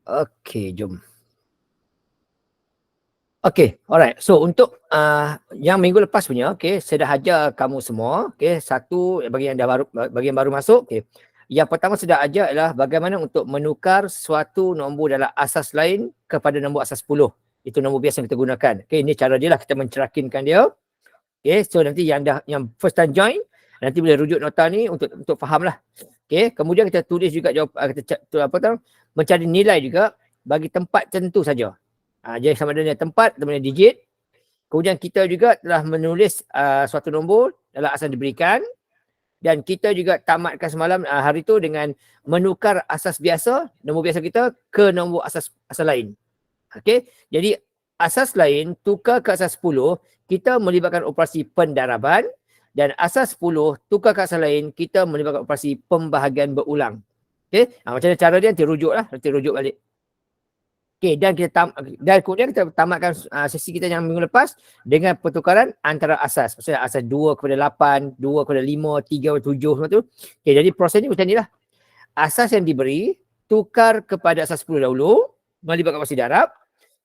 Okey, jom. Okey, alright. So untuk yang minggu lepas punya, okey, saya dah ajar kamu semua, okey, satu bagi yang dah baru bagi yang baru masuk, okey. Yang pertama saya dah ajar ialah bagaimana untuk menukar suatu nombor dalam asas lain kepada nombor asas 10. Itu nombor biasa yang kita gunakan. Okey, ini cara dia lah kita mencerakinkan dia. Okey, so nanti yang first time join nanti boleh rujuk nota ni untuk fahamlah. Okey, kemudian kita tulis juga jawab mencari nilai juga bagi tempat tertentu saja. Jadi sama ada tempat atau digit. Kemudian kita juga telah menulis suatu nombor dalam asas diberikan dan kita juga tamatkan semalam hari itu dengan menukar asas biasa, nombor biasa kita ke nombor asas lain. Okey, jadi asas lain tukar ke asas 10, kita melibatkan operasi pendaraban dan asas 10 tukar ke asas lain, kita melibatkan operasi pembahagian berulang. Okey, macam mana cara dia nanti rujuk balik. Okey, dan kemudian kita tamatkan sesi kita yang minggu lepas dengan pertukaran antara asas. Maksudnya asas 2 kepada 8, 2 kepada 5, 3 kepada 7 semua tu. Okey, jadi proses ni macam ni lah. Asas yang diberi, tukar kepada asas 10 dahulu, melibatkan operasi darab.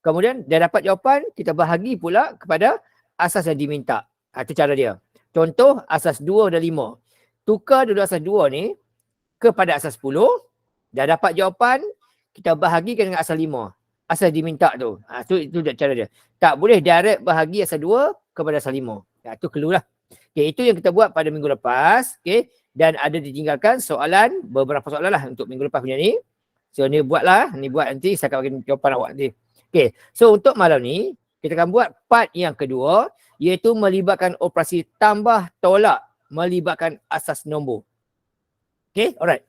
Kemudian dah dapat jawapan, kita bahagi pula kepada asas yang diminta. Itu cara dia. Contoh asas 2 dan 5. Tukar dulu asas 2 ni kepada asas 10. Dah dapat jawapan, kita bahagikan dengan asas 5. Asas diminta tu. Itu cara dia. Tak boleh direct bahagi asas 2 kepada asas 5. Itu clue lah. Okay, itu yang kita buat pada minggu lepas. Okay. Dan ada ditinggalkan soalan, beberapa soalan lah untuk minggu lepas punya ni. So ni buatlah. Ni buat nanti, saya akan bagi jawapan awak nanti. Okay. So untuk malam ni, kita akan buat part yang kedua, iaitu melibatkan operasi tambah tolak melibatkan asas nombor. Okay, alright.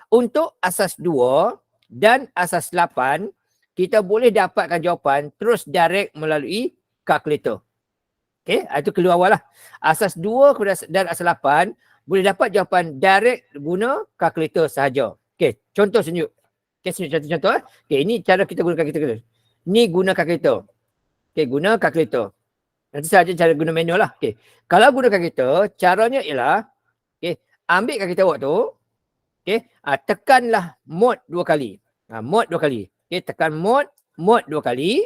Untuk asas 2 dan asas 8, kita boleh dapatkan jawapan terus direct melalui kalkulator. Okay, itu clue awal lah. Asas 2 dan asas 8 boleh dapat jawapan direct guna kalkulator sahaja. Okay, contoh tunjuk. Okay, contoh. Okay, ini cara kita guna kalkulator. Ni guna kalkulator. Okay, guna kalkulator. Nanti saya ajar cara guna manual lah. Okay, kalau guna kalkulator, caranya ialah, okay, ambil kalkulator awak tu, okay, tekanlah mod 2 kali. Mod 2 kali. Okay, tekan mod 2 kali.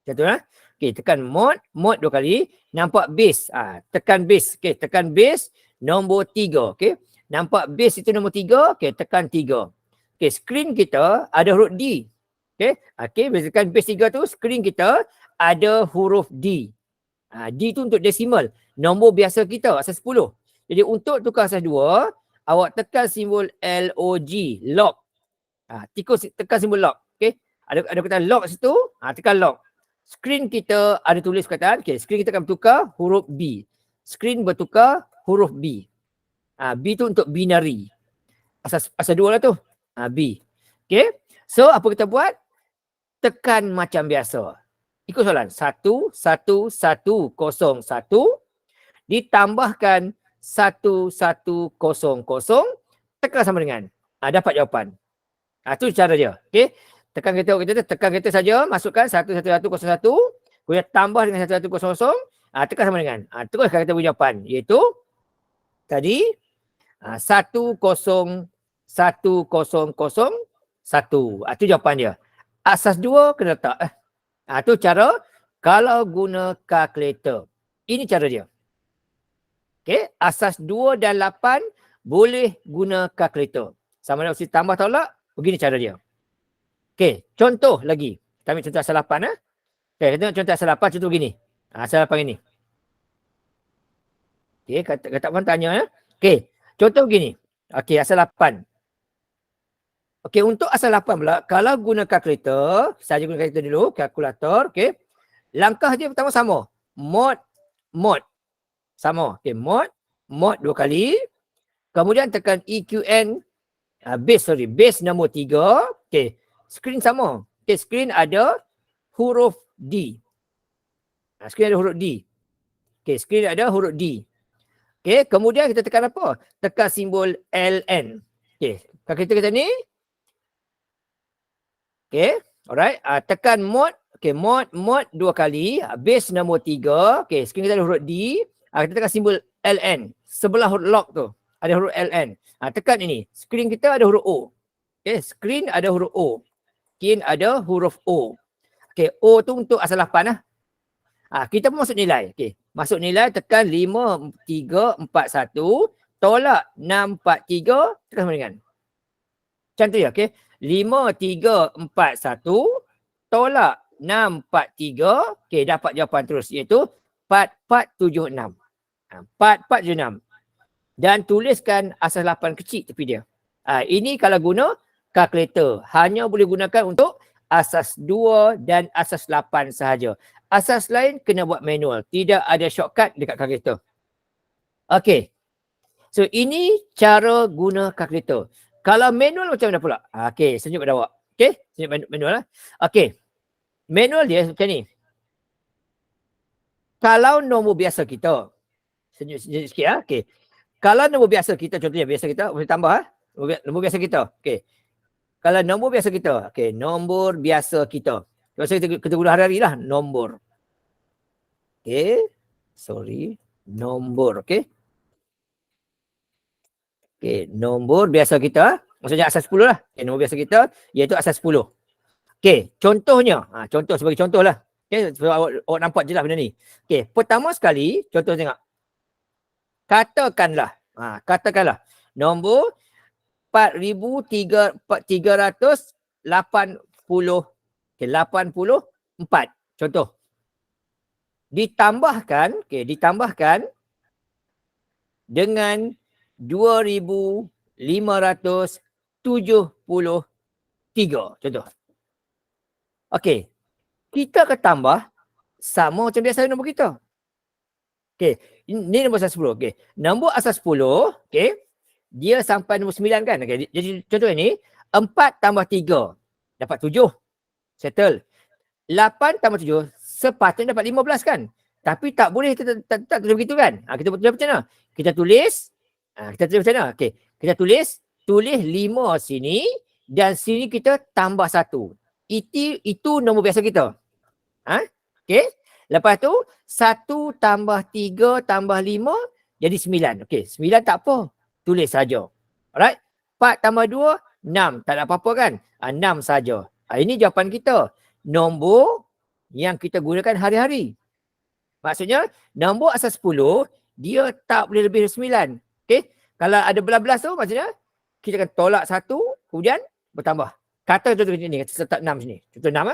Macam tu lah. Okay, tekan mod 2 kali. Nampak base. Tekan base. Okay, tekan base nombor 3. Okay, nampak base itu nombor 3. Okay, tekan 3. Okay, screen kita ada huruf D. Okay, bila tekan base 3 tu, screen kita ada huruf D. D tu untuk decimal. Nombor biasa kita, asas 10. Jadi untuk tukar asas 2, awak tekan simbol LOG, lock. Tekan simbol lock. Okay. Ada kata lock situ, tekan lock. Screen kita ada tulis perkataan, okay, screen kita akan bertukar huruf B. Screen bertukar huruf B. B tu untuk binary. Asas 2 lah tu. B. Okay. So apa kita buat? Tekan macam biasa. Ikut soalan. 1, 1, 1, 0, 1. Ditambahkan 1, 1, 0, 0. Tekan sama dengan. Dapat jawapan. Itu cara dia. Okay. Tekan kereta saja. Masukkan 1, 1, 1, 0, 1. Kemudian tambah dengan 1, 1, 0, 0. Tekan sama dengan. Terus kita punya jawapan. Iaitu tadi 1, 0, 1, 0, 0, 1. Itu jawapan dia. Asas 2 kena letak. Itu cara kalau guna kalkulator. Ini cara dia. Okay. Asas 2 dan 8 boleh guna kalkulator. Sama ada opsi tambah tolak. Begini cara dia. Okay. Contoh lagi. Kita ambil contoh asas 8. Okay. Kita tengok contoh asas 8. Contoh begini. Asas 8 ini. Okay. Kata pun tanya. Okay. Contoh begini. Okay. Asas 8. Okey, untuk asal 8 pula, kalau guna kalkulator, saya guna kalkulator dulu, kalkulator, okey. Langkah dia pertama sama. Mod. Sama. Okey, mod 2 kali. Kemudian tekan EQN, base nombor 3. Okey, screen sama. Okey, screen ada huruf D. Screen ada huruf D. Okey, screen ada huruf D. Okey, kemudian kita tekan apa? Tekan simbol LN. Okey, kalkulator kita ni, okay, alright. Tekan mod. Okay, mod 2 kali. Base nombor 3. Okay, screen kita ada huruf D. Kita tekan simbol LN. Sebelah huruf lock tu. Ada huruf LN. Tekan ini. Screen kita ada huruf O. Okay, screen ada huruf O. mungkin ada huruf O. Okey, O tu untuk asal 8 lah. Kita pun masuk nilai. Okey, masuk nilai tekan 5, 3, 4, 1, tolak 6, 4, 3, tekan sama dengan. Macam tu ya, okey. 5, 3, 4, 1, tolak 6, 4, 3, okey, dapat jawapan terus iaitu 4, 4, 7, 6. 4, 4, 7, 6. Dan tuliskan asas 8 kecil tepi dia. Ini kalau guna kalkulator. Hanya boleh gunakan untuk asas 2 dan asas 8 sahaja. Asas lain kena buat manual. Tidak ada shortcut dekat kalkulator. Okey. So ini cara guna kalkulator. Kalau manual macam mana pula? Okey, senyum pada awak. Okey, senyum manual lah. Okey. Manual dia macam ni. Kalau nombor biasa kita, senyum sikit lah. Okey. Kalau nombor biasa kita, contohnya biasa kita, boleh tambah lah. Nombor biasa kita. Okey. Kalau nombor biasa kita, okey, nombor biasa kita. Biasa kita guna hari-hari lah, nombor. Okey. Sorry. Nombor, okey. Okey, nombor biasa kita, maksudnya asas 10 lah. Okay, nombor biasa kita iaitu asas 10. Okey, contohnya, contoh sebagai contoh lah. Okey, awak nampak je lah benda ni. Okey, pertama sekali, contoh tengok. Katakanlah nombor 4,380, okey, 84. Contoh. Ditambahkan dengan 2,573. Contoh. Okey. Kita akan tambah sama macam biasa nombor kita. Okey. Ini nombor asas 10. Okey. Nombor asas 10, okey. Dia sampai nombor 9 kan? Okey. Jadi contoh ini 4 tambah 3 dapat 7. Settle. 8 tambah 7 sepatutnya dapat 15 kan? Tapi tak boleh tak tulis begitu kan? Kita tulis macam mana? Kita tulis macam mana? Okey. Kita tulis 5 sini dan sini kita tambah 1. Itu nombor biasa kita. Okey. Lepas tu 1 tambah 3 tambah 5 jadi 9. Okey, 9 tak apa. Tulis saja. Alright. 4 tambah 2 6. Tak ada apa-apa kan? 6 saja. Ini jawapan kita. Nombor yang kita gunakan hari-hari. Maksudnya nombor asas 10 dia tak boleh lebih dari 9. Okey. Kalau ada belas-belas tu maksudnya kita akan tolak 1 kemudian bertambah. Kata contoh ni, kata letak 6 sini. Contoh 6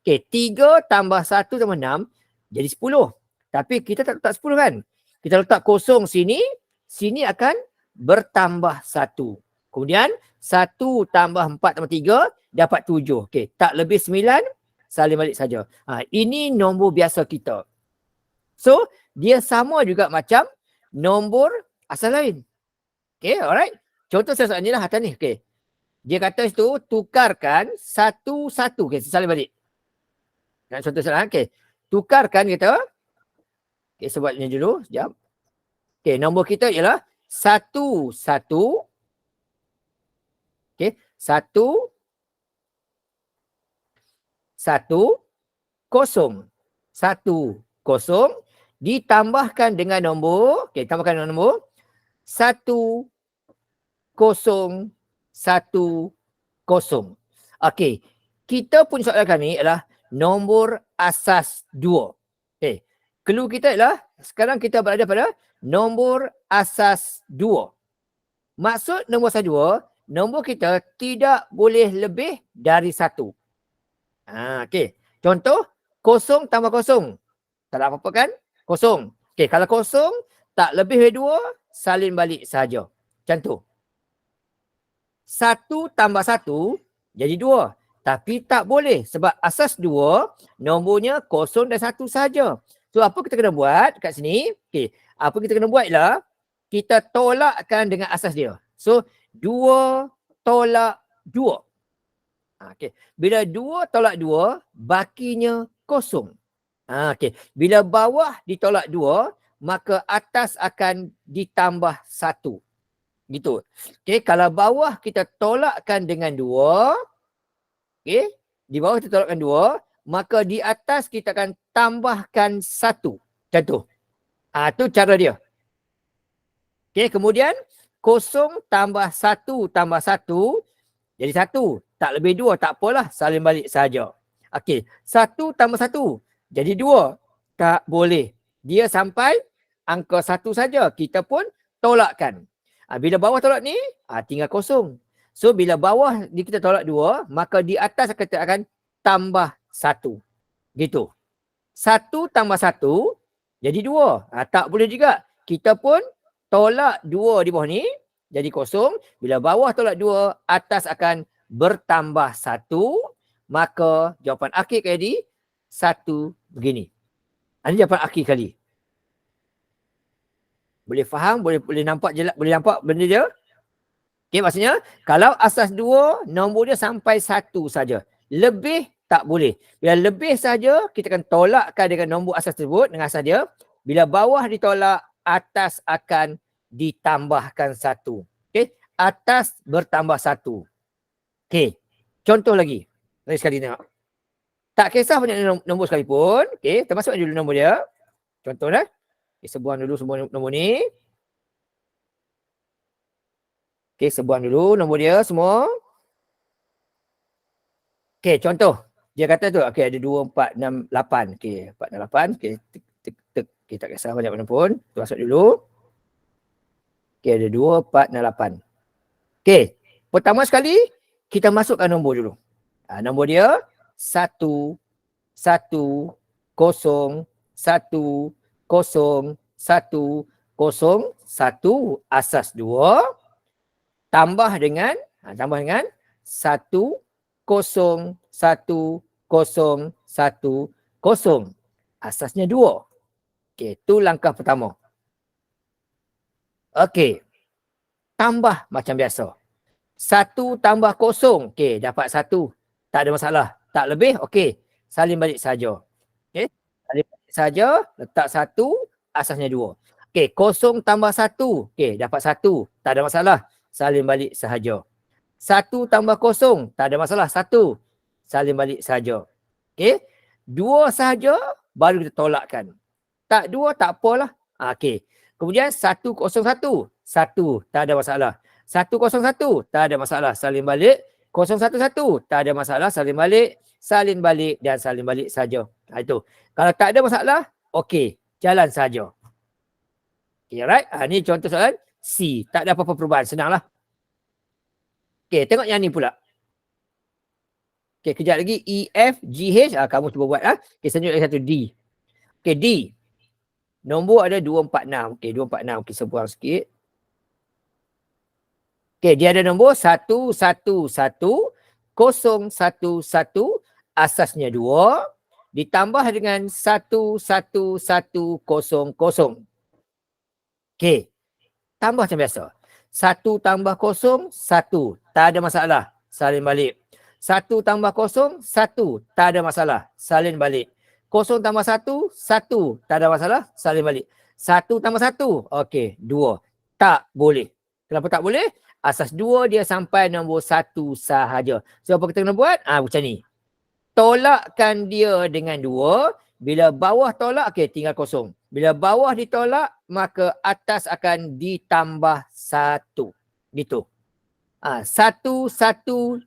Okey, 3 tambah 1 tambah 6 jadi 10. Tapi kita tak letak 10 kan? Kita letak kosong sini, sini akan bertambah 1. Kemudian 1 tambah 4 tambah 3 dapat 7. Okey, tak lebih 9, salin balik saja. Ini nombor biasa kita. So, dia sama juga macam nombor asal lain. Okey, alright. Contoh soalan ni lah atas ni. Okey. Dia kata itu tukarkan 1-1. Okey, salin balik. Dan contoh soalan, okey. Tukarkan kita. Okey, sebabnya dulu. Sekejap. Okey, nombor kita ialah 1-1. Okey, 1-1-0. Ditambahkan dengan nombor. Okey, tambahkan dengan nombor 1-0-1-0. Okey, kita pun soalan kami adalah nombor asas 2. Okey, clue kita adalah sekarang kita berada pada nombor asas 2. Maksud nombor asas 2, nombor kita tidak boleh lebih dari 1. Okey, contoh 0 tambah 0. Tak ada apa-apa kan? 0. Okey, kalau 0 tak lebih dari 2, salin balik saja. Macam tu. 1 tambah 1 jadi 2. Tapi tak boleh sebab asas 2 nombornya 0 dan 1 saja. So apa kita kena buat kat sini? Okey, apa kita kena buat ialah kita tolakkan dengan asas dia. So 2 tolak 2. Okey, bila 2 tolak 2 bakinya 0. Okey, bila bawah ditolak 2 maka atas akan ditambah 1. Gitu. Okey, kalau bawah kita tolakkan dengan 2, okey, di bawah kita tolakkan 2, maka di atas kita akan tambahkan 1. Macam tu. Tu cara dia. Okey, kemudian 0 tambah 1 tambah 1 jadi 1. Tak lebih 2, tak apalah, salin balik saja. Okey, 1 tambah 1 jadi 2. Tak boleh. Dia sampai angka 1 saja. Kita pun tolakkan. Bila bawah tolak ni, tinggal kosong. So bila bawah kita tolak 2, maka di atas kita akan tambah 1. Gitu. 1 tambah 1 jadi 2. Tak boleh juga. Kita pun tolak 2 di bawah ni jadi kosong. Bila bawah tolak 2, atas akan bertambah 1. Maka jawapan akhir kali 1 begini. Ini jawapan akhir kali. Boleh faham? Boleh nampak jelas? Boleh nampak benda dia? Okey, maksudnya kalau asas 2, nombor dia sampai 1 saja. Lebih tak boleh. Bila lebih saja, kita akan tolakkan dengan nombor asas tersebut dengan asas dia. Bila bawah ditolak, atas akan ditambahkan 1. Okey, atas bertambah 1. Okey, contoh lagi. Lagi sekali tengok. Tak kisah banyak nombor sekalipun. Okey, termasuk dulu nombor dia. Contoh dah. Okay, sebuang dulu semua nombor ni. Okey, sebuang dulu nombor dia semua. Okey, contoh. Dia kata tu, okey ada 2, 4, 6, 8. Okey, 4 dan 8. Okey, tek. Okey, tak kisah banyak mana pun. Tu masuk dulu. Okey, ada 2, 4 dan 8. Okey, pertama sekali kita masukkan nombor dulu. Nombor dia 1, 1, 0, 1, 0, 1, 0, 1 asas 2 tambah dengan 1, 0, 1, 0, 1, 0. Asasnya 2. Okey, tu langkah pertama. Okey. Tambah macam biasa. 1 tambah 0. Okey, dapat 1. Tak ada masalah. Tak lebih, okey. Salin balik saja. Okey. Salin balik saja, letak 1, asasnya 2. Okey, 0 tambah 1. Okey, dapat 1. Tak ada masalah. Salin balik sahaja. 1 tambah 0. Tak ada masalah. 1. Salin balik saja. Okey. 2 sahaja baru kita tolakkan. Tak 2 tak apalah. Okey. Kemudian 101. 1 tak ada masalah. 101 tak ada masalah. Salin balik. 011 tak ada masalah. Salin balik. Salin balik dan salin balik saja. Itu. Kalau tak ada masalah, okey. Jalan saja. Okay, right? Ni contoh soalan C. Tak ada apa-apa perubahan. Senanglah. Okey, tengok yang ni pula. Okey, kejap lagi. E, F, G, H. Kamu cuba buat. Okey, selanjutnya lagi satu D. Okey, D. Nombor ada 246. Okey, 246. Okey, sebuang sikit. Okey, dia ada nombor 111, 011, asasnya 2. Ditambah dengan 11100. Okey, tambah macam biasa. 1 tambah 0, 1. Tak ada masalah. Salin balik. 1 tambah 0, 1. Tak ada masalah. Salin balik. 0 tambah 1, 1. Tak ada masalah. Salin balik. 1 tambah 1. Okey, 2. Tak boleh. Kenapa tak boleh? Asas 2 dia sampai nombor 1 sahaja. So, apa kita kena buat? Macam ni. Tolakkan dia dengan 2. Bila bawah tolak, okey, tinggal 0. Bila bawah ditolak, maka atas akan ditambah 1. Gitu. 1, 1,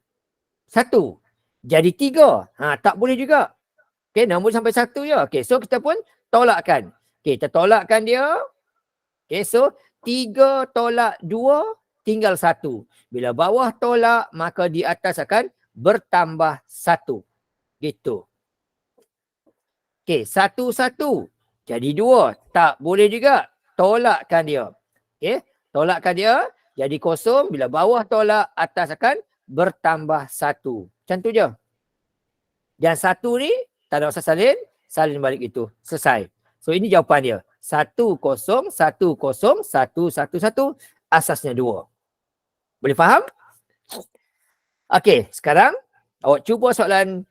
1. Jadi 3. Tak boleh juga. Okey, nombor sampai 1 je. Okey, so kita pun tolakkan. Okey, kita tolakkan dia. Okey, so 3 tolak 2, tinggal 1. Bila bawah tolak, maka di atas akan bertambah 1. Gitu. Okey, 1, 1. Jadi 2. Tak boleh juga. Tolakkan dia. Okey, tolakkan dia. Jadi 0. Bila bawah tolak, atas akan bertambah 1. Macam tu je. Dan 1 ni, tak ada masa salin. Salin balik itu. Selesai. So, ini jawapan dia. 1010111. Asasnya 2. Boleh faham? Okey, sekarang awak cuba soalan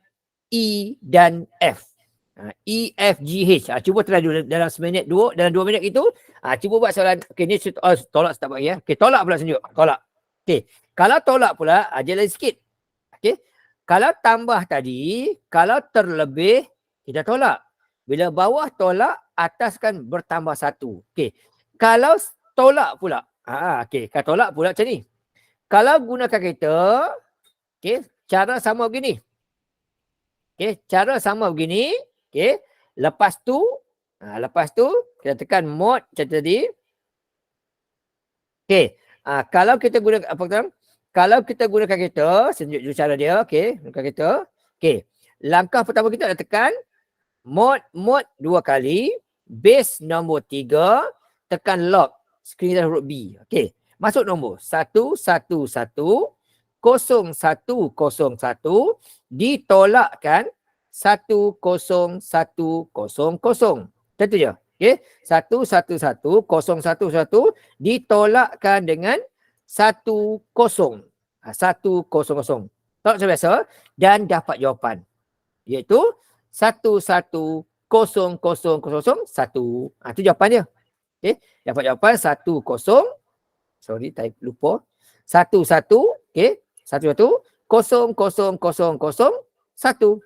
E dan F. E, F, G, H. Cuba try dulu dalam seminit, dalam 2 minit itu. Cuba buat soalan. Okey, ni tolak tak bagi ya. Okey, tolak pula sejuk. Tolak. Okey, kalau tolak pula, ajar lagi sikit. Okey, kalau tambah tadi, kalau terlebih, kita tolak. Bila bawah tolak, atas kan bertambah 1. Okey, kalau tolak pula. Okey, kalau tolak pula macam ni. Kalau gunakan kereta, okey, cara sama begini. Okey, cara sama begini. Okey, lepas tu kita tekan mode macam tadi. Okey, kalau kita guna apa kata? Kalau kita gunakan kereta, saya tunjuk dulu cara dia. Okey, gunakan kereta. Okey, langkah pertama kita adalah tekan mode 2 kali, base nombor 3, tekan lock, skrin kita huruf B. Okey, masuk nombor 111 0101 ditolakkan 10100. Tentu je. Okey, 111 ditolakkan dengan 10. 100. Tolak macam biasa dan dapat jawapan. Iaitu 1100001. Itu jawapan dia. Okey, dapat jawapan 10. Sorry, saya lupa. 11. Okey, 1100001.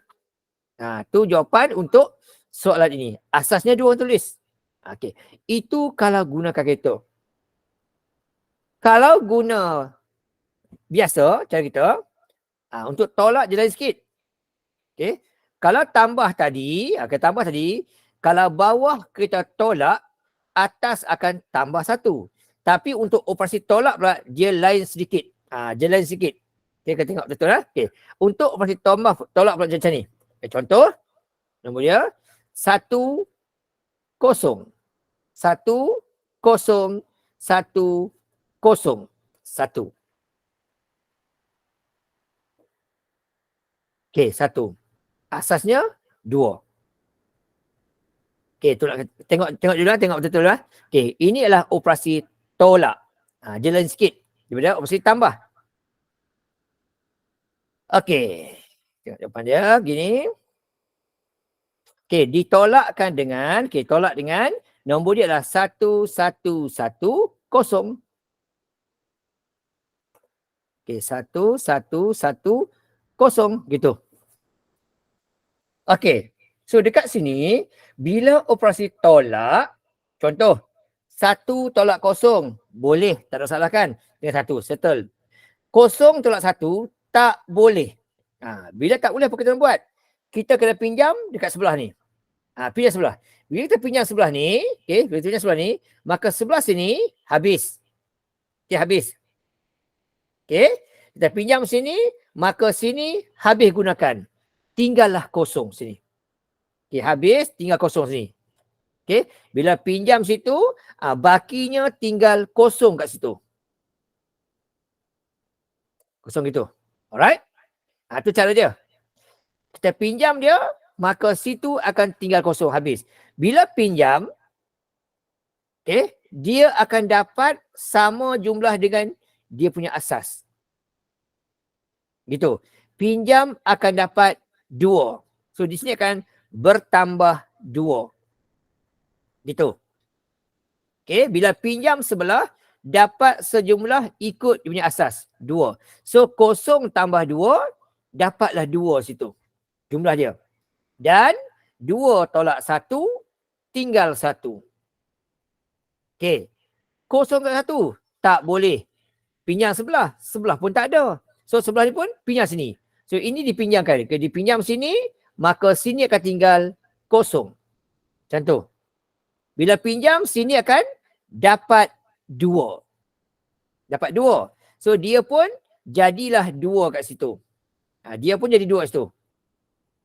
Tu jawapan untuk soalan ini. Asasnya 2 orang tulis. Okey, itu kalau gunakan kereta. Kalau guna biasa cara kita, untuk tolak je lain sikit. Okey, kalau tambah tadi, kalau bawah kita tolak, atas akan tambah 1. Tapi untuk operasi tolak pula, dia lain sedikit. Dia lain sikit. Okay, kita tengok betul lah. Okey, untuk operasi tolak pula macam ni. Okay, contoh, nombor dia 10. 10. 1. Okey, 1. Asasnya 2. Okey, tengok dulu lah, tengok betul-betul lah. Okey, ini adalah operasi tolak. Dia lain sikit daripada operasi tambah. Okey, tengok jawapan dia gini. Okey, ditolakkan dengan, tolak dengan nombor dia adalah 1110. Okey, 1110 gitu. Okey. So dekat sini bila operasi tolak, contoh 1 tolak 0 boleh, tak ada masalah kan? Dengan 1 settle. 0 tolak 1 tak boleh. Bila tak boleh apa kita buat? Kita kena pinjam dekat sebelah ni. Pinjam sebelah. Bila kita pinjam sebelah ni, bila kita pinjam sebelah ni, maka sebelah sini habis. Okey, habis. Okey, kita pinjam sini, maka sini habis gunakan. Tinggallah kosong sini. Okey, habis, tinggal kosong sini. Okey, bila pinjam situ, bakinya tinggal kosong kat situ. Kosong gitu. Alright? Itu cara dia. Kita pinjam dia, maka situ akan tinggal kosong, habis. Bila pinjam, okey, dia akan dapat sama jumlah dengan dia punya asas. Gitu. Pinjam akan dapat 2. So di sini akan bertambah 2. Gitu. Okey, bila pinjam sebelah, dapat sejumlah ikut dia punya asas. 2. So 0 tambah 2, dapatlah 2 situ. Jumlah dia. Dan 2 tolak 1, tinggal 1. Okey. 0 tolak 1, tak boleh. Pinjam sebelah, sebelah pun tak ada. So sebelah ni pun pinjam sini. So ini dipinjamkan. Dipinjam sini, maka sini akan tinggal kosong. Macam tu. Bila pinjam, sini akan dapat 2. Dapat 2. So dia pun jadilah 2 kat situ. Dia pun jadi 2 kat situ.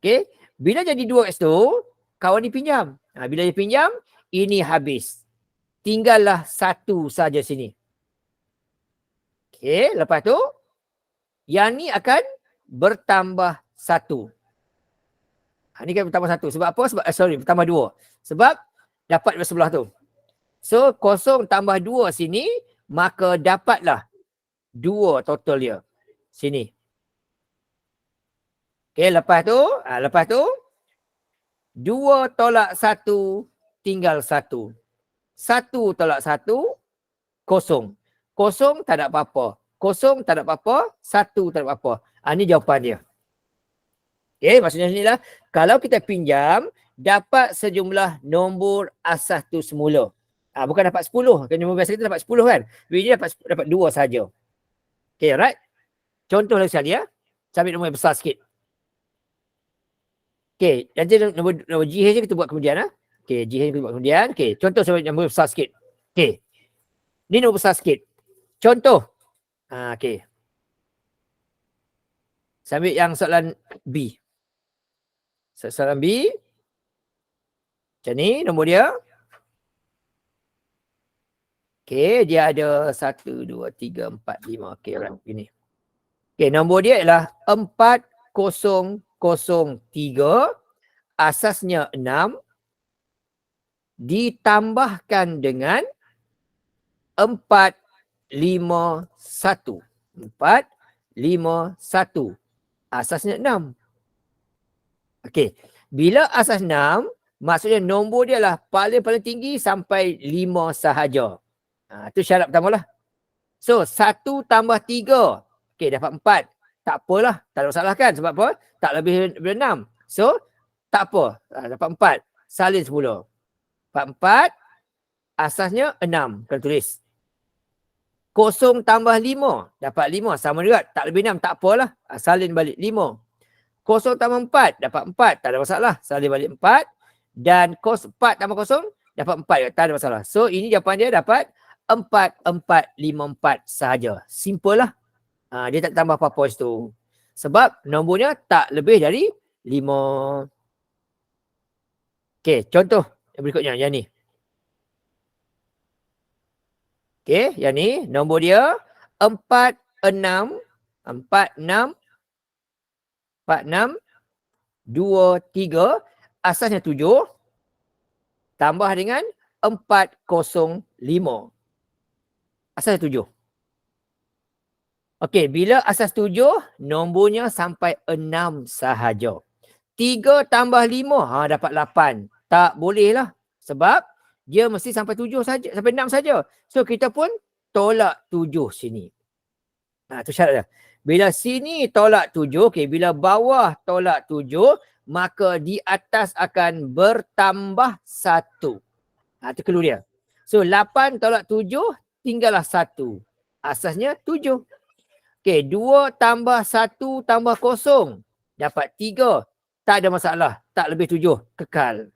Okey. Bila jadi 2 kat situ, kawan ni pinjam. Bila dia pinjam, ini habis. Tinggallah 1 saja sini. Okey. Lepas tu, yang ni akan bertambah 1. Ni kan bertambah 1. Sebab apa? Bertambah 2. Sebab dapat dari sebelah tu. So 0 tambah 2 sini, maka dapatlah 2 total dia. Sini. Okey, lepas tu 2 tolak 1 tinggal 1. 1 tolak 1, 0. 0 tak ada apa-apa. 0 tak ada apa-apa, 1 tak ada apa-apa. Ini jawapan dia. Okey, maksudnya sini lah. Kalau kita pinjam, dapat sejumlah nombor asas tu semula. Bukan dapat 10. Kan nombor biasa kita dapat 10 kan. Jadi dia dapat 2 saja. Okey, right? Contoh lagi sekali ya. Saya ambil nombor yang besar sikit. Okey, nanti nombor GH kita buat kemudian. Okey, GH kita buat kemudian. Okey, contoh saya ambil nombor besar sikit. Okey, ni nombor besar sikit. Contoh. Okey. Saya ambil yang soalan B. Soalan B. Macam ni nombor dia. Okey, dia ada 1, 2, 3, 4, 5. Okey, right. Gini. Okey, nombor dia ialah 4003. Asasnya 6. Ditambahkan dengan 451. 451. Asasnya 6. Okey. Bila asas 6, maksudnya nombor dia lah paling tinggi sampai 5 sahaja. Itu syarat pertama lah. So, 1 tambah 3. Okey, dapat 4. Tak apalah. Tak ada masalah kan? Sebab apa? Tak lebih daripada 6. So, tak apa. Dapat 4. Salin semula. 4. Asasnya 6. Kena tulis. 0 tambah 5. Dapat 5. Sama juga. Tak lebih 6. Tak apalah. Salin balik 5. 0 tambah 4. Dapat 4. Tak ada masalah. Salin balik 4. Dan 4 tambah 0. Dapat 4. Tak ada masalah. So, ini jawapan dia dapat 4454 sahaja. Simple lah. Dia tak tambah apa-apa situ. Sebab nombornya tak lebih dari 5. Okey, contoh yang berikutnya. Yang ni. Okey, yang ni. Nombor dia 46 23. Asasnya 7. Tambah dengan 405. Asas 7. Okey, bila asas 7, nombornya sampai 6 sahaja. 3 tambah 5, dapat 8. Tak boleh lah. Sebab dia mesti sampai 7 saja, sampai 6 saja. So, kita pun tolak 7 sini. Itu syarat dia. Bila sini tolak 7, okey, bila bawah tolak 7, maka di atas akan bertambah 1. Itu clue dia. So, 8 tolak 7, tinggallah 1. Asasnya 7. Okey, 2 tambah 1 tambah 0. Dapat 3. Tak ada masalah. Tak lebih 7. Kekal.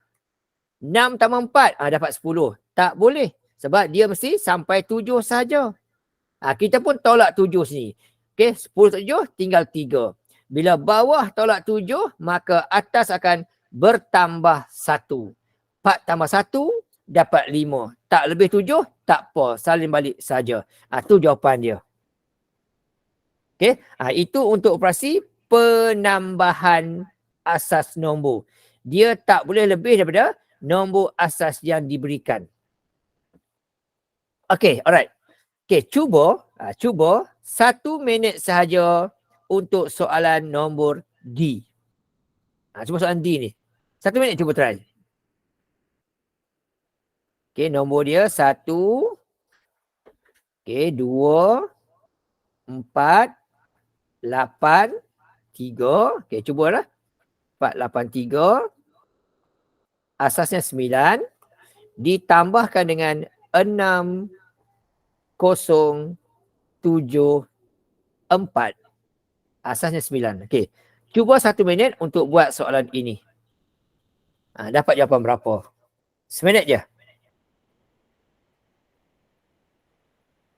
6 tambah 4. Dapat 10. Tak boleh. Sebab dia mesti sampai 7 saja. Kita pun tolak 7 sini. Okey, 10 tolak 7, tinggal 3. Bila bawah tolak 7, maka atas akan bertambah 1. 4 tambah 1, dapat 5. Tak lebih 7, tak apa. Salin balik saja. Itu jawapan dia. Okey, itu untuk operasi penambahan asas nombor. Dia tak boleh lebih daripada nombor asas yang diberikan. Okey, alright. Okey, cuba 1 minit sahaja untuk soalan nombor D. Cuba soalan D ni. 1 minit cuba try. Okey, nombor dia 1. Okey, 2, 4, 8, 3. Okey, cubalah. 4, 8, 3. Asasnya 9. Ditambahkan dengan 6, 0, 7, 4. Asasnya 9. Okey. Cuba 1 minit untuk buat soalan ini. Dapat jawapan berapa? 1 minit je.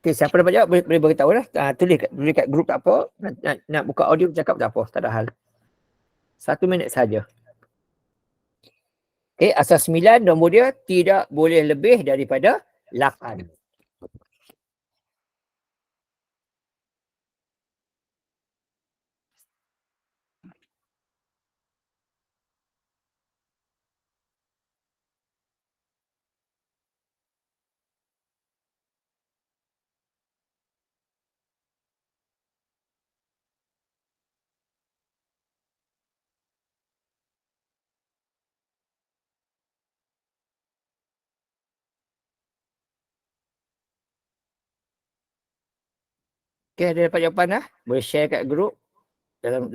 Okey, siapa dapat jawab boleh beritahu lah. Tulis kat grup tak apa. Nak buka audio cakap tak apa. Tak ada hal. 1 minit saja. Okey, asas 9 nombor dia tidak boleh lebih daripada 8. Okey, ada dapat jawapan dah? Boleh share kat grup. Dalam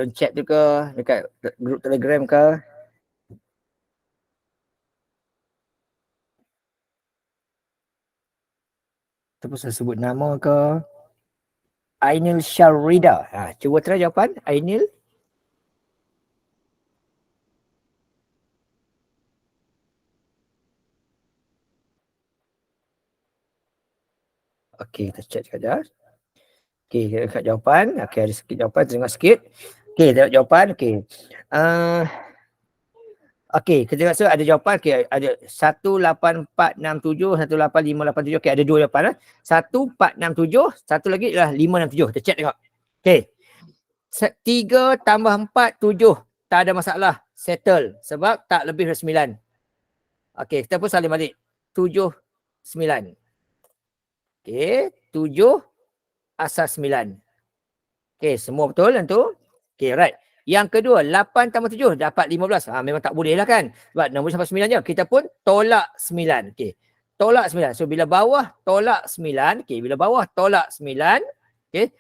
chat tu ke, dekat grup Telegram ke. Ataupun saya sebut nama ke. Ainil Syarida. Cuba try jawapan Ainil. Okey, kita check sekejap. Okey, kita lihat jawapan. Okey, ada sikit jawapan, dengar sikit. Okey, tengok jawapan. Okey. Okey, kita tengok ada jawapan. Okey, ada 18467, 18587. Okey, ada dua jawapan. 1467, satu lagi adalah 567. Kita check tengok. Okey. 3 tambah 4, 7. Tak ada masalah. Settle. Sebab tak lebih dari 9. Okey, kita pun salin balik. 7, 9. Okey, 7 asas 9. Okey, semua betul yang tu. Okey, right. Yang kedua, 8 tambah 7 dapat 15. Memang tak boleh lah kan. Sebab nombor sampai 9 je. Kita pun tolak 9. Okey. Tolak 9. So, bila bawah tolak 9. Okey, bila bawah tolak 9. Okey.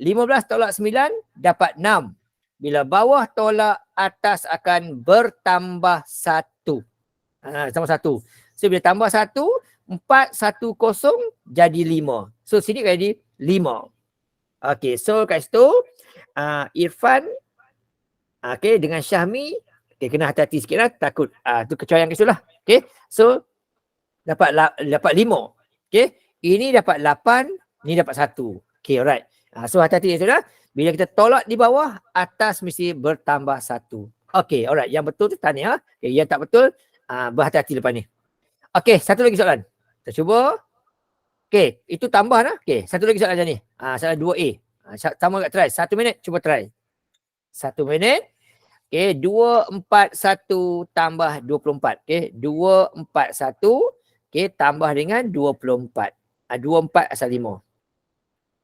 15 tolak 9 dapat 6. Bila bawah tolak atas akan bertambah 1. Tambah 1. So, bila tambah 1, 4, 1, 0 jadi 5. So, sini jadi 5. Okey, so kat situ Irfan dengan Syahmi kena hati-hati sikit lah, takut tu kecuali yang lah. Okey, so dapat 5. Okey, ini dapat 8, ni dapat 1. Okey, alright. So hati-hati sudah. Bila kita tolak di bawah, atas mesti bertambah 1. Okey, alright. Yang betul tu tanya. Okay, yang tak betul berhati-hati lepas ni. Okey, satu lagi soalan. Kita cuba. Okey, itu tambah lah. Okey, satu lagi soalan macam ni. Soalan 2A. Sama kat try. 1 minit, cuba try. 1 minit. Okey, 241 tambah 24. Okey, 241. Okey, tambah dengan 24. 24 asal 5.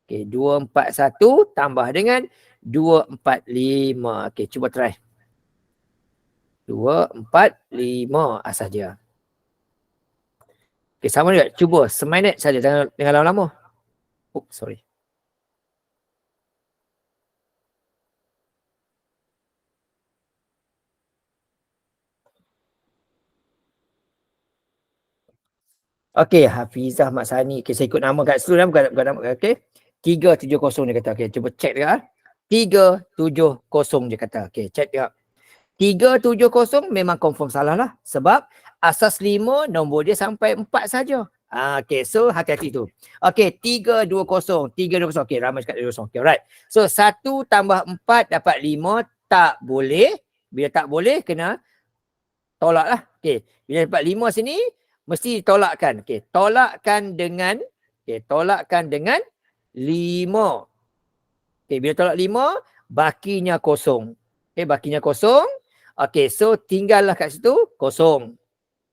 Okey, 241 tambah dengan 245. Okey, cuba try. 245 asal dia. Okey, sama juga. Cuba seminit saja, jangan lama-lama. Sorry. Okey, Hafizah Mak Sani. Okey, saya ikut nama kat situ bukan nama. Okey. 370 dia kata. Okey, cuba check dia. 370 dia kata. Okey, check dia. 370 memang confirm salah lah. Sebab asas 5 nombor dia sampai 4 saja. Okey, so hati-hati tu. Okey, 320. 320. Okey, ramai cakap 320. Okey, right. So 1 tambah 4 dapat 5. Tak boleh. Bila tak boleh, kena tolak lah. Okey, bila dapat 5 sini, mesti ditolakkan. Okey, tolakkan dengan 5. Okey, bila tolak 5, bakinya kosong. Okey, bakinya kosong. Okey, so tinggallah kat situ kosong.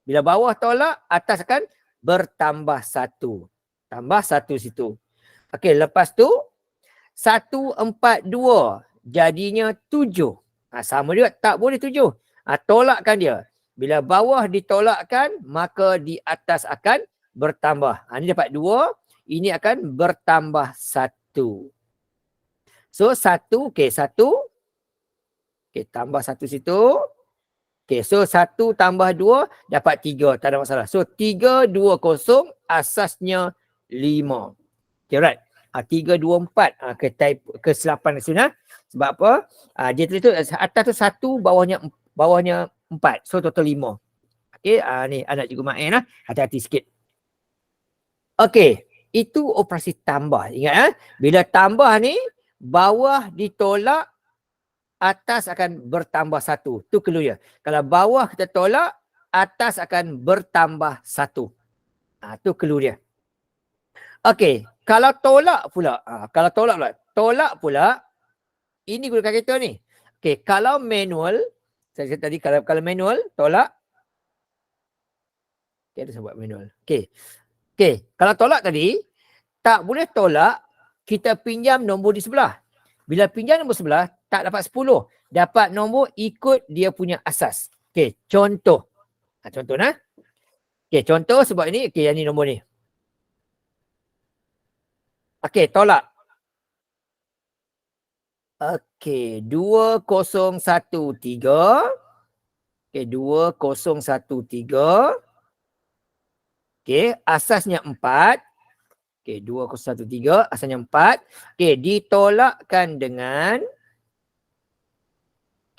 Bila bawah tolak, atas akan bertambah 1. Tambah 1 situ. Okey, lepas tu 142 jadinya 7. Sama juga, tak boleh 7. Tolakkan dia. Bila bawah ditolakkan, maka di atas akan bertambah. Ini dapat 2. Ini akan bertambah 1. So 1, okey 1. Okey, tambah 1 situ. Okey, so 1 tambah 2 dapat 3. Tak ada masalah. So 320 asasnya 5. Okey, right. 324 kesilapan di sini. Sebab apa? Dia tu atas tu 1, bawahnya 4. So total 5. Okey, ni anak cikgu Main lah. Hati-hati sikit. Okey, itu operasi tambah. Ingat bila tambah ni, bawah ditolak, atas akan bertambah 1. Tu clue dia. Kalau bawah kita tolak, atas akan bertambah 1. Tu clue dia. Okey, kalau tolak pula. Tolak pula, ini guna kalkulator ni. Okey, kalau manual, saya cakap tadi kalau manual, tolak. Okey, ada saya buat manual. Okey, kalau tolak tadi, tak boleh tolak, kita pinjam nombor di sebelah. Bila pinjam nombor sebelah, tak dapat 10. Dapat nombor ikut dia punya asas. Okey, contoh. Contoh nah. Okey, contoh sebab ini, okey, yang ni nombor ni. Okey, tolak. Okey, 2013. Okey, 2013. Okey, asasnya 4. Okey, 2013 asalnya 4. Okey, ditolakkan dengan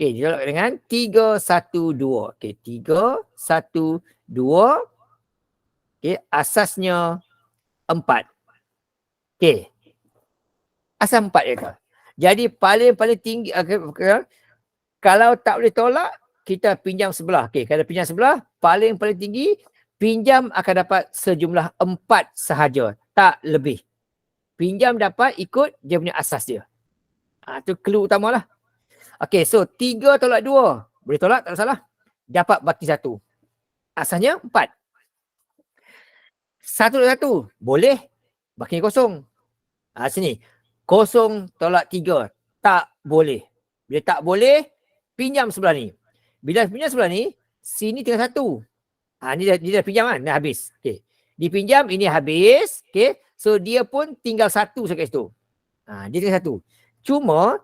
ditolak dengan 312. Okey, 312. Okey, asasnya 4. Okey, asas 4 je kak. Jadi paling tinggi kalau tak boleh tolak, kita pinjam sebelah. Okey, kalau pinjam sebelah, paling tinggi, pinjam akan dapat sejumlah 4 sahaja, tak lebih. Pinjam dapat ikut dia punya asas dia. Tu clue utamalah. Okey, so 3 tolak 2. Boleh tolak, tak salah. Dapat baki 1. Asasnya 4. 1 tolak 1. Boleh. Baki kosong. Sini. 0 tolak 3. Tak boleh. Bila tak boleh, pinjam sebelah ni. Bila pinjam sebelah ni, sini tinggal 1. Dia dah pinjam kan? Dah habis. Okey. Dipinjam, ini habis. Okey. So, dia pun tinggal 1 kat situ. Dia tinggal 1. Cuma,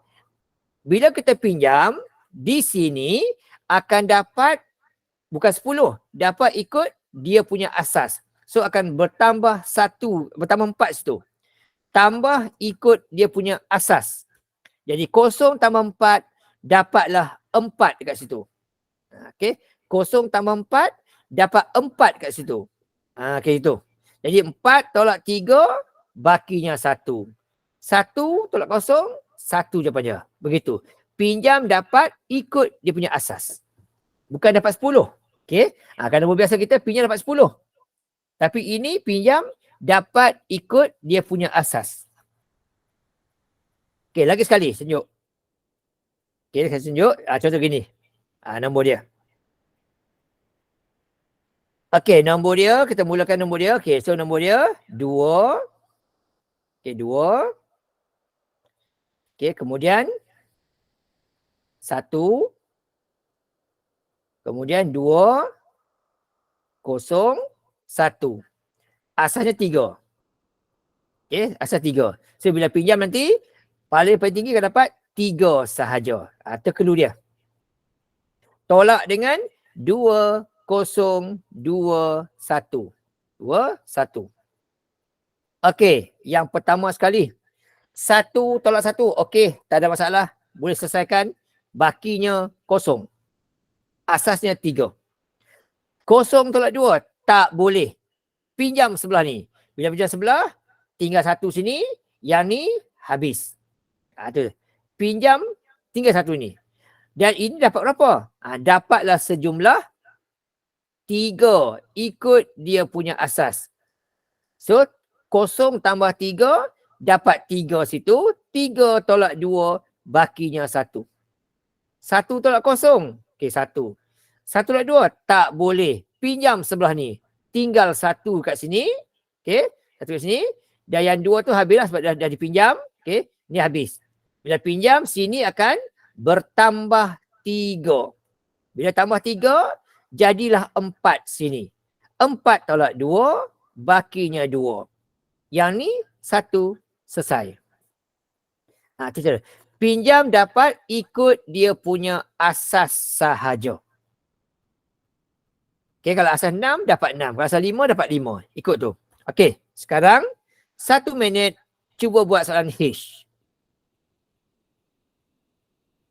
bila kita pinjam, di sini akan dapat bukan 10. Dapat ikut dia punya asas. So, akan bertambah 1. Bertambah 4 situ. Tambah ikut dia punya asas. Jadi 0 tambah 4 dapatlah 4 dekat situ. Okey. 0 tambah 4 dapat 4 kat situ. Okey itu. Jadi 4 tolak 3 bakinya 1. 1 tolak 0 1 jawapannya. Begitu. Pinjam dapat ikut dia punya asas. Bukan dapat 10. Okey. Kalau biasa kita pinjam dapat 10. Tapi ini pinjam dapat ikut dia punya asas. Okey, lagi sekali tunjuk. Okey, saya tunjuk. Contoh gini. Nombor dia. Okey, nombor dia. Kita mulakan nombor dia. Okey, so nombor dia 2. Okey, 2. Okey, kemudian 1. Kemudian 2. 0. 1. Asasnya 3. Okey, asas 3. So, bila pinjam nanti, paling tinggi akan dapat 3 sahaja. Itu clue dia. Tolak dengan 2, 0, 2, 1. 2, 1. Okey, yang pertama sekali. 1 tolak 1. Okey, tak ada masalah. Boleh selesaikan. Bakinya 0. Asasnya 3. 0 tolak 2. Tak boleh. Pinjam sebelah ni. Bila pinjam sebelah, tinggal 1 sini. Yang ni habis. Tu. Pinjam tinggal 1 ni. Dan ini dapat berapa? Dapatlah sejumlah 3. Ikut dia punya asas. So, 0 tambah 3 dapat 3 situ. 3 tolak 2 bakinya 1. 1 tolak 0. Okey, 1. 1 tolak 2 tak boleh. Pinjam sebelah ni. Tinggal 1 kat sini. Okey, 1 kat sini. Dan yang 2 tu habislah sebab dah dipinjam. Okey, ni habis. Bila pinjam, sini akan bertambah 3. Bila tambah 3, jadilah 4 sini. 4 tolak 2, bakinya 2. Yang ni 1, selesai. Itu cara. Pinjam dapat ikut dia punya asas sahaja. Okey, kalau asas 6 dapat 6. Kalau asas 5 dapat 5. Ikut tu. Okey, sekarang 1 minit cuba buat soalan H.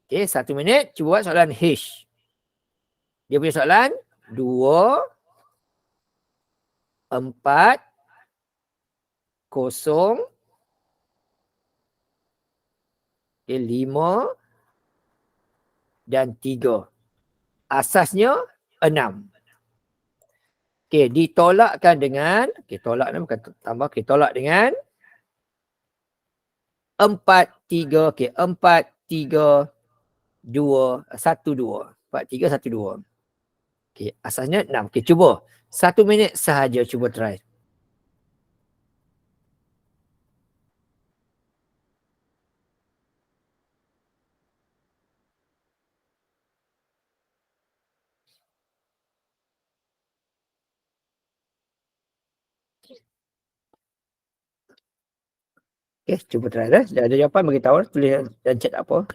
Okey, 1 minit cuba buat soalan H. Dia punya soalan 2, 4, 0, 5 dan 3. Asasnya 6. Okey, ditolakkan dengan, tolak ni bukan tambah, tolak dengan 4, 3, 4, 3, 2, 1, 2. 4, 3, 1, 2. Okey, asasnya 6. Okey, cuba. 1 minit sahaja cuba try. Okey, cuba try dah. Dah ada jawapan bagi tahu, tulis dalam chat apa.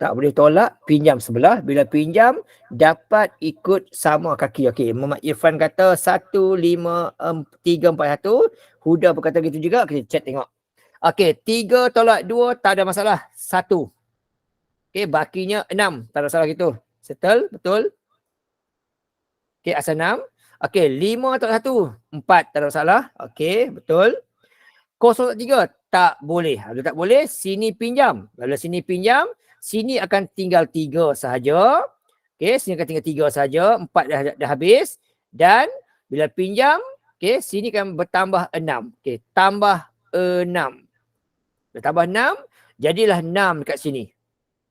Tak boleh tolak, pinjam sebelah. Bila pinjam, dapat ikut sama kaki. Okey, Muhammad Irfan kata 1, 5, 3, 4, 1. Huda pun kata gitu juga. Kita cek tengok. Okey, 3 tolak 2, tak ada masalah. 1. Okey, bakinya 6. Tak ada masalah gitu. Settle, betul? Okey, asal 6. Okey, 5 tolak 1. 4, tak ada masalah. Okey, betul. Kosong tak 3, tak boleh. Kalau tak boleh, sini pinjam. Kalau sini pinjam, sini akan tinggal 3 sahaja. Okey, sini akan tinggal 3 sahaja. 4 dah habis. Dan bila pinjam, okey, sini akan bertambah 6. Okey, tambah 6. Dah tambah 6, jadilah 6 dekat sini.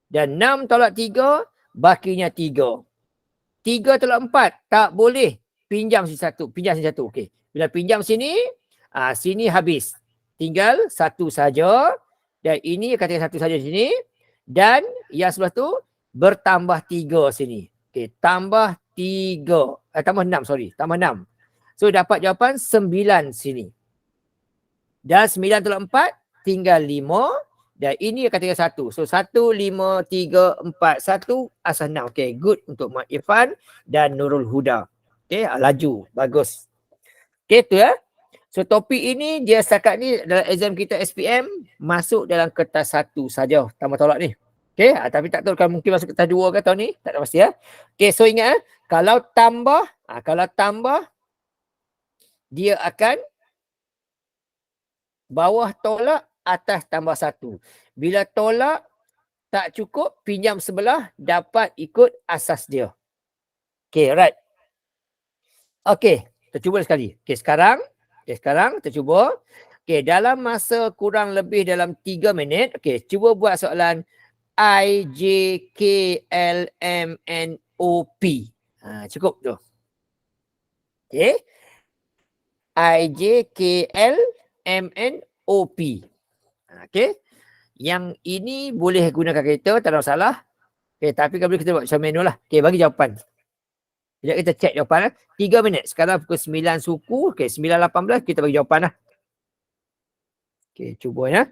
Dan 6 tolak 3, bakinya 3. 3 tolak 4, tak boleh. Pinjam sini 1. Pinjam sini 1. Okey. Bila pinjam sini, sini habis. Tinggal 1 saja. Dan ini akan tinggal 1 saja di sini. Dan yang sebelah tu bertambah 3 sini. Okey, tambah 3. Tambah 6, sorry. Tambah 6. So dapat jawapan 9 sini. Dan 9 tolak 4 tinggal 5. Dan ini akan tinggal 1. So 1, 5, 3, 4, 1, asal 6. Okay, good untuk Mak Irfan dan Nurul Huda. Okay, laju. Bagus. Okay, tu ya. So topik ini dia setakat ni dalam exam kita SPM masuk dalam kertas 1 saja. Tambah tolak ni. Okay, tapi tak tahu kalau mungkin masuk kertas 2 ke tahun ni. Tak ada pasti ya. Okay, so ingat kalau tambah, dia akan bawah tolak, atas tambah 1. Bila tolak tak cukup, pinjam sebelah, dapat ikut asas dia. Okay, right. Okay, kita cuba sekali. Okay, sekarang kita cuba. Okay, dalam masa kurang lebih dalam 3 minit, okay, cuba buat soalan I, J, K, L, M, N, O, P. Cukup tu. Okay. I, J, K, L, M, N, O, P. Okay. Yang ini boleh gunakan kereta, tak ada masalah. Okay, tapi kalau kita buat macam manual lah. Okay, bagi jawapan. Sekejap kita cek jawapan. 3 minit. Sekarang pukul 9 suku. Okay, 9.18 kita bagi jawapan lah. Okay, cuba ya.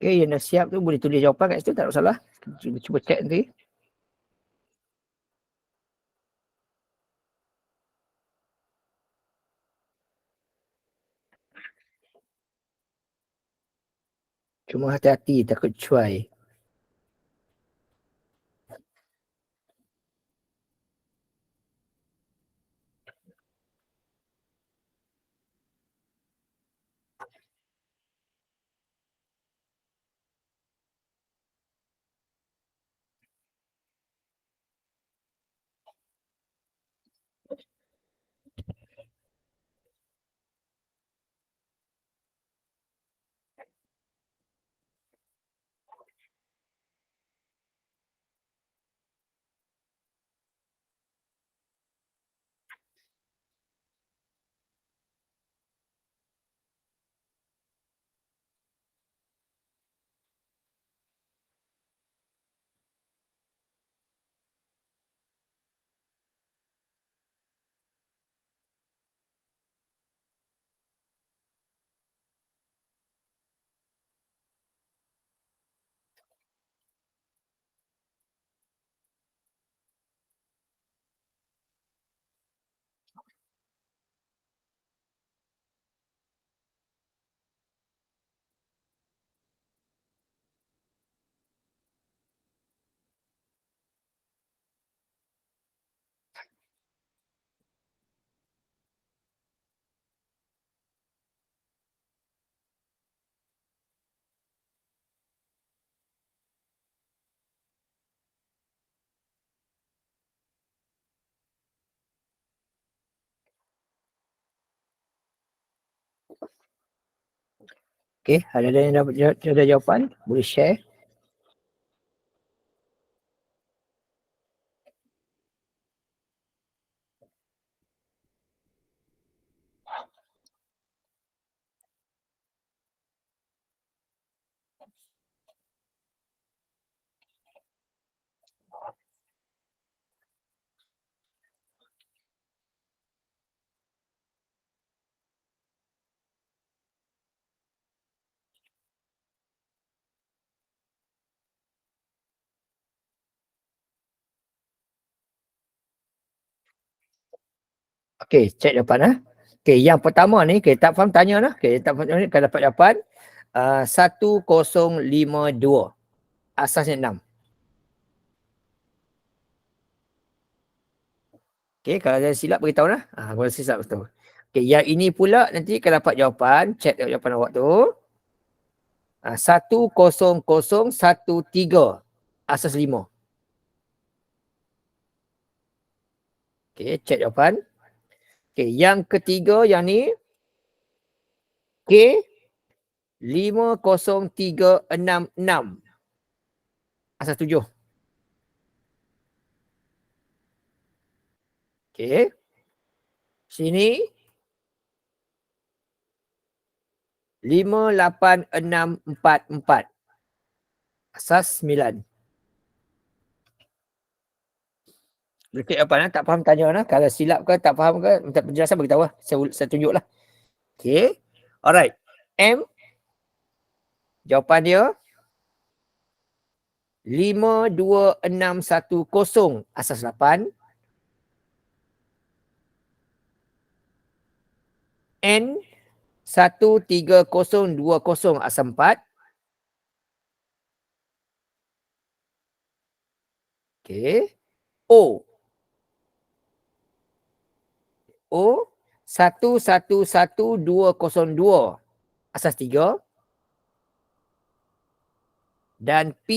Okay, yang dah siap tu boleh tulis jawapan kat situ. Tak ada masalah. Cuba cek nanti. Cuma hati-hati takut cuai. Okey, ada yang ada jawapan? Boleh share? Okey, check jawapan ah. Okey, yang pertama ni, okey, tak faham tanya lah. Okey, tak faham ni kalau dapat jawapan 1052. Asasnya 6. Okey, kalau ada silap beritahu lah. Kalau silap beritahu. Okey, yang ini pula nanti kalau dapat jawapan, check jawapan awak tu. 10013 asas 5. Okey, check jawapan. Okey, yang ketiga yang ni K 50366 asas 7. Okey. Sini 58644 asas 9. Berikut jawapan tak faham tanya lah. Kalau silap ke tak faham ke minta penjelasan beritahu lah. Saya tunjuk lah. Okey. Alright. M jawapan dia 52610 asas 8. N 13020 asas 4. Okey. O 111202 asas 3. Dan P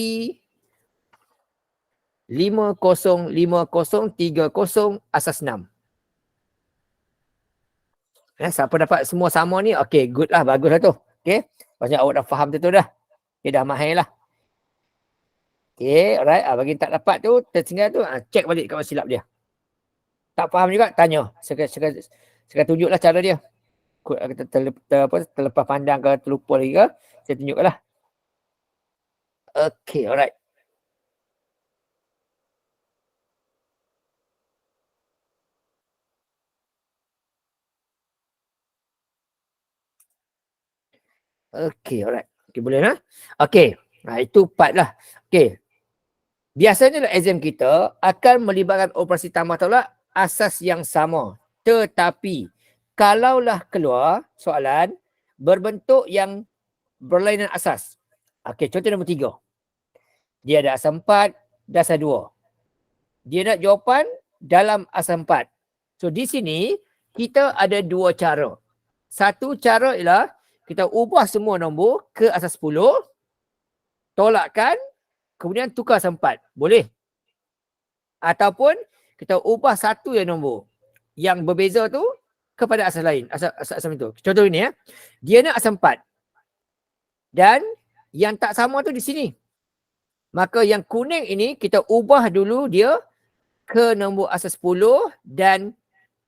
505030 asas 6. Siapa dapat semua sama ni, okey, good lah, bagus lah tu. Okey, maksudnya awak dah faham tu dah. Okey, dah mahir lah. Okey, alright. Bagi tak dapat tu, tertinggal tu, check balik kat silap dia. Tak faham juga, tanya. Saya tunjuklah cara dia. Terlepas pandang ke, terlupa lagi ke, saya tunjukkan lah. Okey, alright. Okey, alright. Okey, boleh lah. Okey, itu part lah. Okey, biasanya exam kita akan melibatkan operasi tambah tolak asas yang sama. Tetapi, kalaulah keluar soalan berbentuk yang berlainan asas. Okey, contoh nombor 3. Dia ada asas 4 dan asas 2. Dia nak jawapan dalam asas 4. So, di sini kita ada dua cara. Satu cara ialah kita ubah semua nombor ke asas 10, tolakkan, kemudian tukar asas 4. Boleh? Ataupun kita ubah satu yang nombor yang berbeza tu kepada asas lain. Asas itu. Contoh ini ya. Dia nak asas 4. Dan yang tak sama tu di sini. Maka yang kuning ini kita ubah dulu dia ke nombor asas 10 dan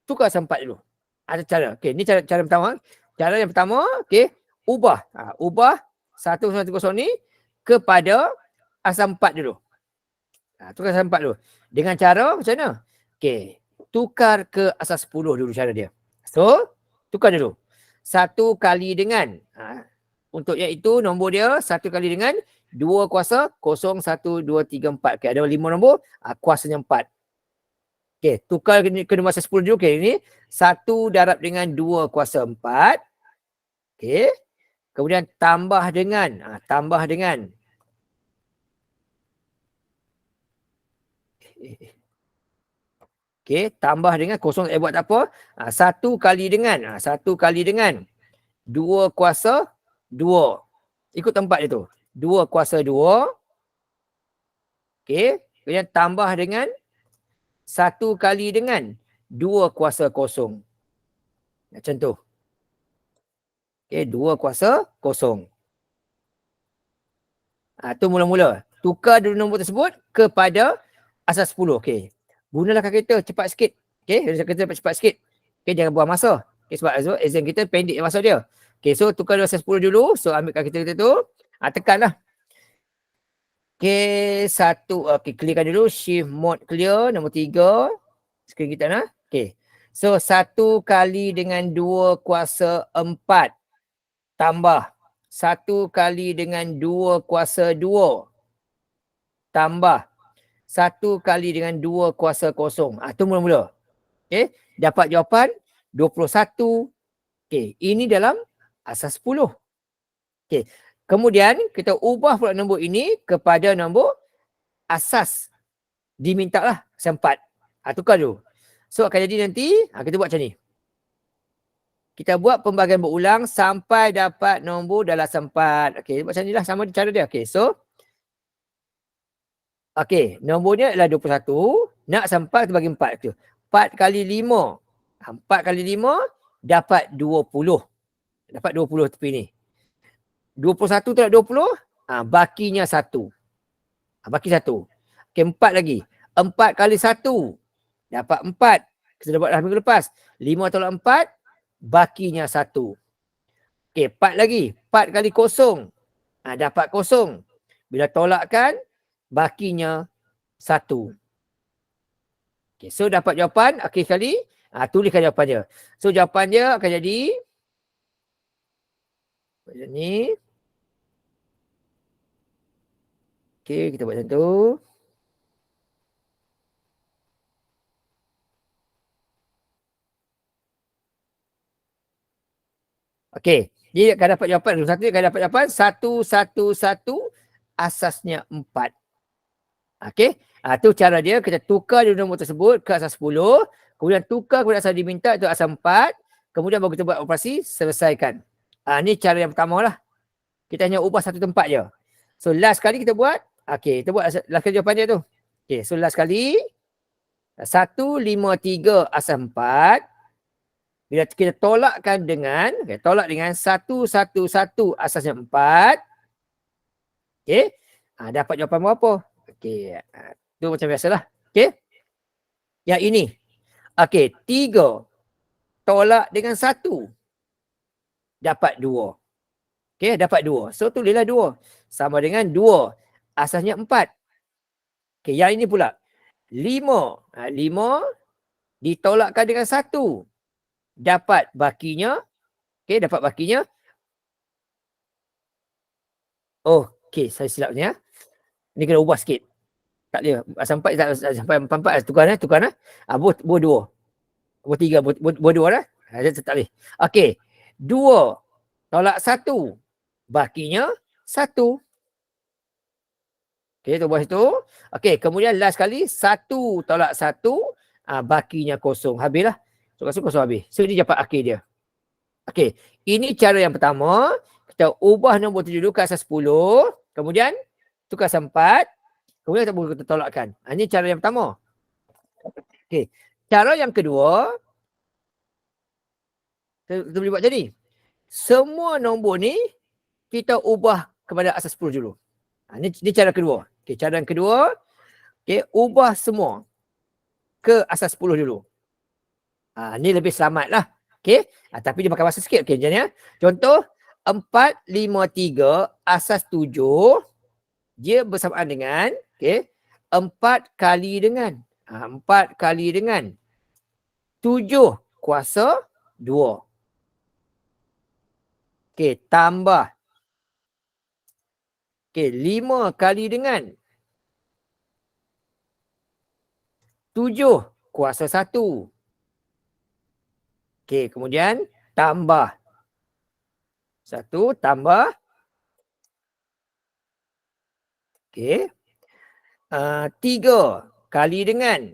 tukar asas 4 dulu. Ada cara. Okey, ini cara pertama. Cara yang pertama, okey, ubah. Ubah 110 ni kepada asas 4 dulu. Tukar asas 4 dulu. Dengan cara macam mana? Okey, tukar ke asas 10 dulu cara dia. So, tukar dulu. 1 kali dengan untuk iaitu nombor dia 1 kali dengan 2 kuasa 0, 1, 2, 3, 4. Okay, ada 5 nombor, kuasanya 4. Okey, tukar ke nombor asas 10 dulu. Okey, ini 1 darab dengan 2 kuasa 4. Okey. Kemudian tambah dengan okey, tambah dengan kosong buat tak apa. 1 kali dengan 2 kuasa 2. Ikut tempat dia tu. 2 kuasa 2. Okey. Kemudian tambah dengan 1 kali dengan 2 kuasa kosong. Macam tu. Okey, 2 kuasa kosong. Tu mula-mula. Tukar dulu nombor tersebut kepada asas 10. Okey. Gunalah kalkulator cepat sikit. Okey, kalkulator cepat sikit. Okey, jangan buang masa. Okey, sebab exam kita pendek masa dia. Okey, so tukar dulu asas 10 dulu. So ambil kalkulator kita tu. Tekanlah. Okey, okey, clearkan dulu. Shift mode clear. Nombor 3. Skrin kita nah. Okey. So 1 kali dengan 2 kuasa 4 tambah 1 kali dengan 2 kuasa 2 tambah 1 kali dengan 2 kuasa kosong. Tu mula-mula. Okey, dapat jawapan 21. Okey, ini dalam asas 10. Okey, kemudian kita ubah pula nombor ini kepada nombor asas diminta lah, asas 4. Tukar dulu. So akan jadi nanti, kita buat macam ni. Kita buat pembahagian berulang sampai dapat nombor dalam asas 4. Okey, buat macam ni lah, sama cara dia. Okey, so okey, nombornya adalah 21. Nak sampai kita bagi 4. 4 kali 5. 4 kali 5 dapat 20. Dapat 20 tepi ni. 21 tolak 20, bakinya 1. Baki 1. Okey, 4 lagi. 4 kali 1 dapat 4. Kita dah buat dah minggu lepas. 5 tolak 4, bakinya 1. Okey, 4 lagi. 4 kali kosong. Dapat kosong. Bila tolakkan, bakinya 1. Okey, so dapat jawapan. Okey sekali. Tuliskan jawapan dia. So jawapan dia akan jadi macam ni. Okey, kita buat macam tu. Okey, dia akan dapat jawapan. Satu dia akan dapat jawapan 111 asasnya 4. Okey, tu cara dia. Kita tukar dulu nombor tersebut ke asas 10. Kemudian tukar kepada asas diminta itu asas 4. Kemudian baru kita buat operasi, selesaikan. Ni cara yang pertama lah. Kita hanya ubah satu tempat je. So last kali kita buat. Okey, kita buat last kali jawapan dia tu. Okey, so last kali. 153 asas 4. Bila kita tolakkan dengan, tolak dengan 111 asasnya 4. Okey, dapat jawapan berapa? Okey, tu macam biasalah. Okey. Yang ini. Okey, 3 tolak dengan 1 dapat 2. Okey, dapat 2. So tulislah 2. Sama dengan 2 asasnya 4. Okey, yang ini pula. 5. 5 ditolakkan dengan 1 dapat bakinya. Okey, dapat bakinya. Okey, saya silap ni. Ni kena ubah sikit. Tak dia. Sampai 4 tukar tukar. Buat 2. Buat 3, buat 2 dah. Tak boleh. Okey. 2 tolak 1. Bakinya 1. Okey, tu buat situ. Okey, kemudian last kali 1 tolak 1. Bakinya kosong. Habislah. So kosong habis. So ini jawapan akhir dia. Okey, ini cara yang pertama. Kita ubah nombor tu dulu ke asas 10. Kemudian tukar asas 4. Kemudian kita tolakkan. Ini cara yang pertama. Okey, cara yang kedua. Kita boleh buat macam ni. Semua nombor ni kita ubah kepada asas 10 dulu. Ini cara kedua. Okey, cara yang kedua. Okey, ubah semua ke asas 10 dulu. Ni lebih selamat lah. Okey, tapi dia makan masa sikit. Okey, macam ni. Contoh, 453 asas 7. Dia bersamaan dengan, okey, 4 kali dengan. 4 kali dengan 7 kuasa 2. Okey, tambah. Okey, 5 kali dengan 7 kuasa 1. Okey, kemudian tambah. 1 tambah. Okey. 3 kali dengan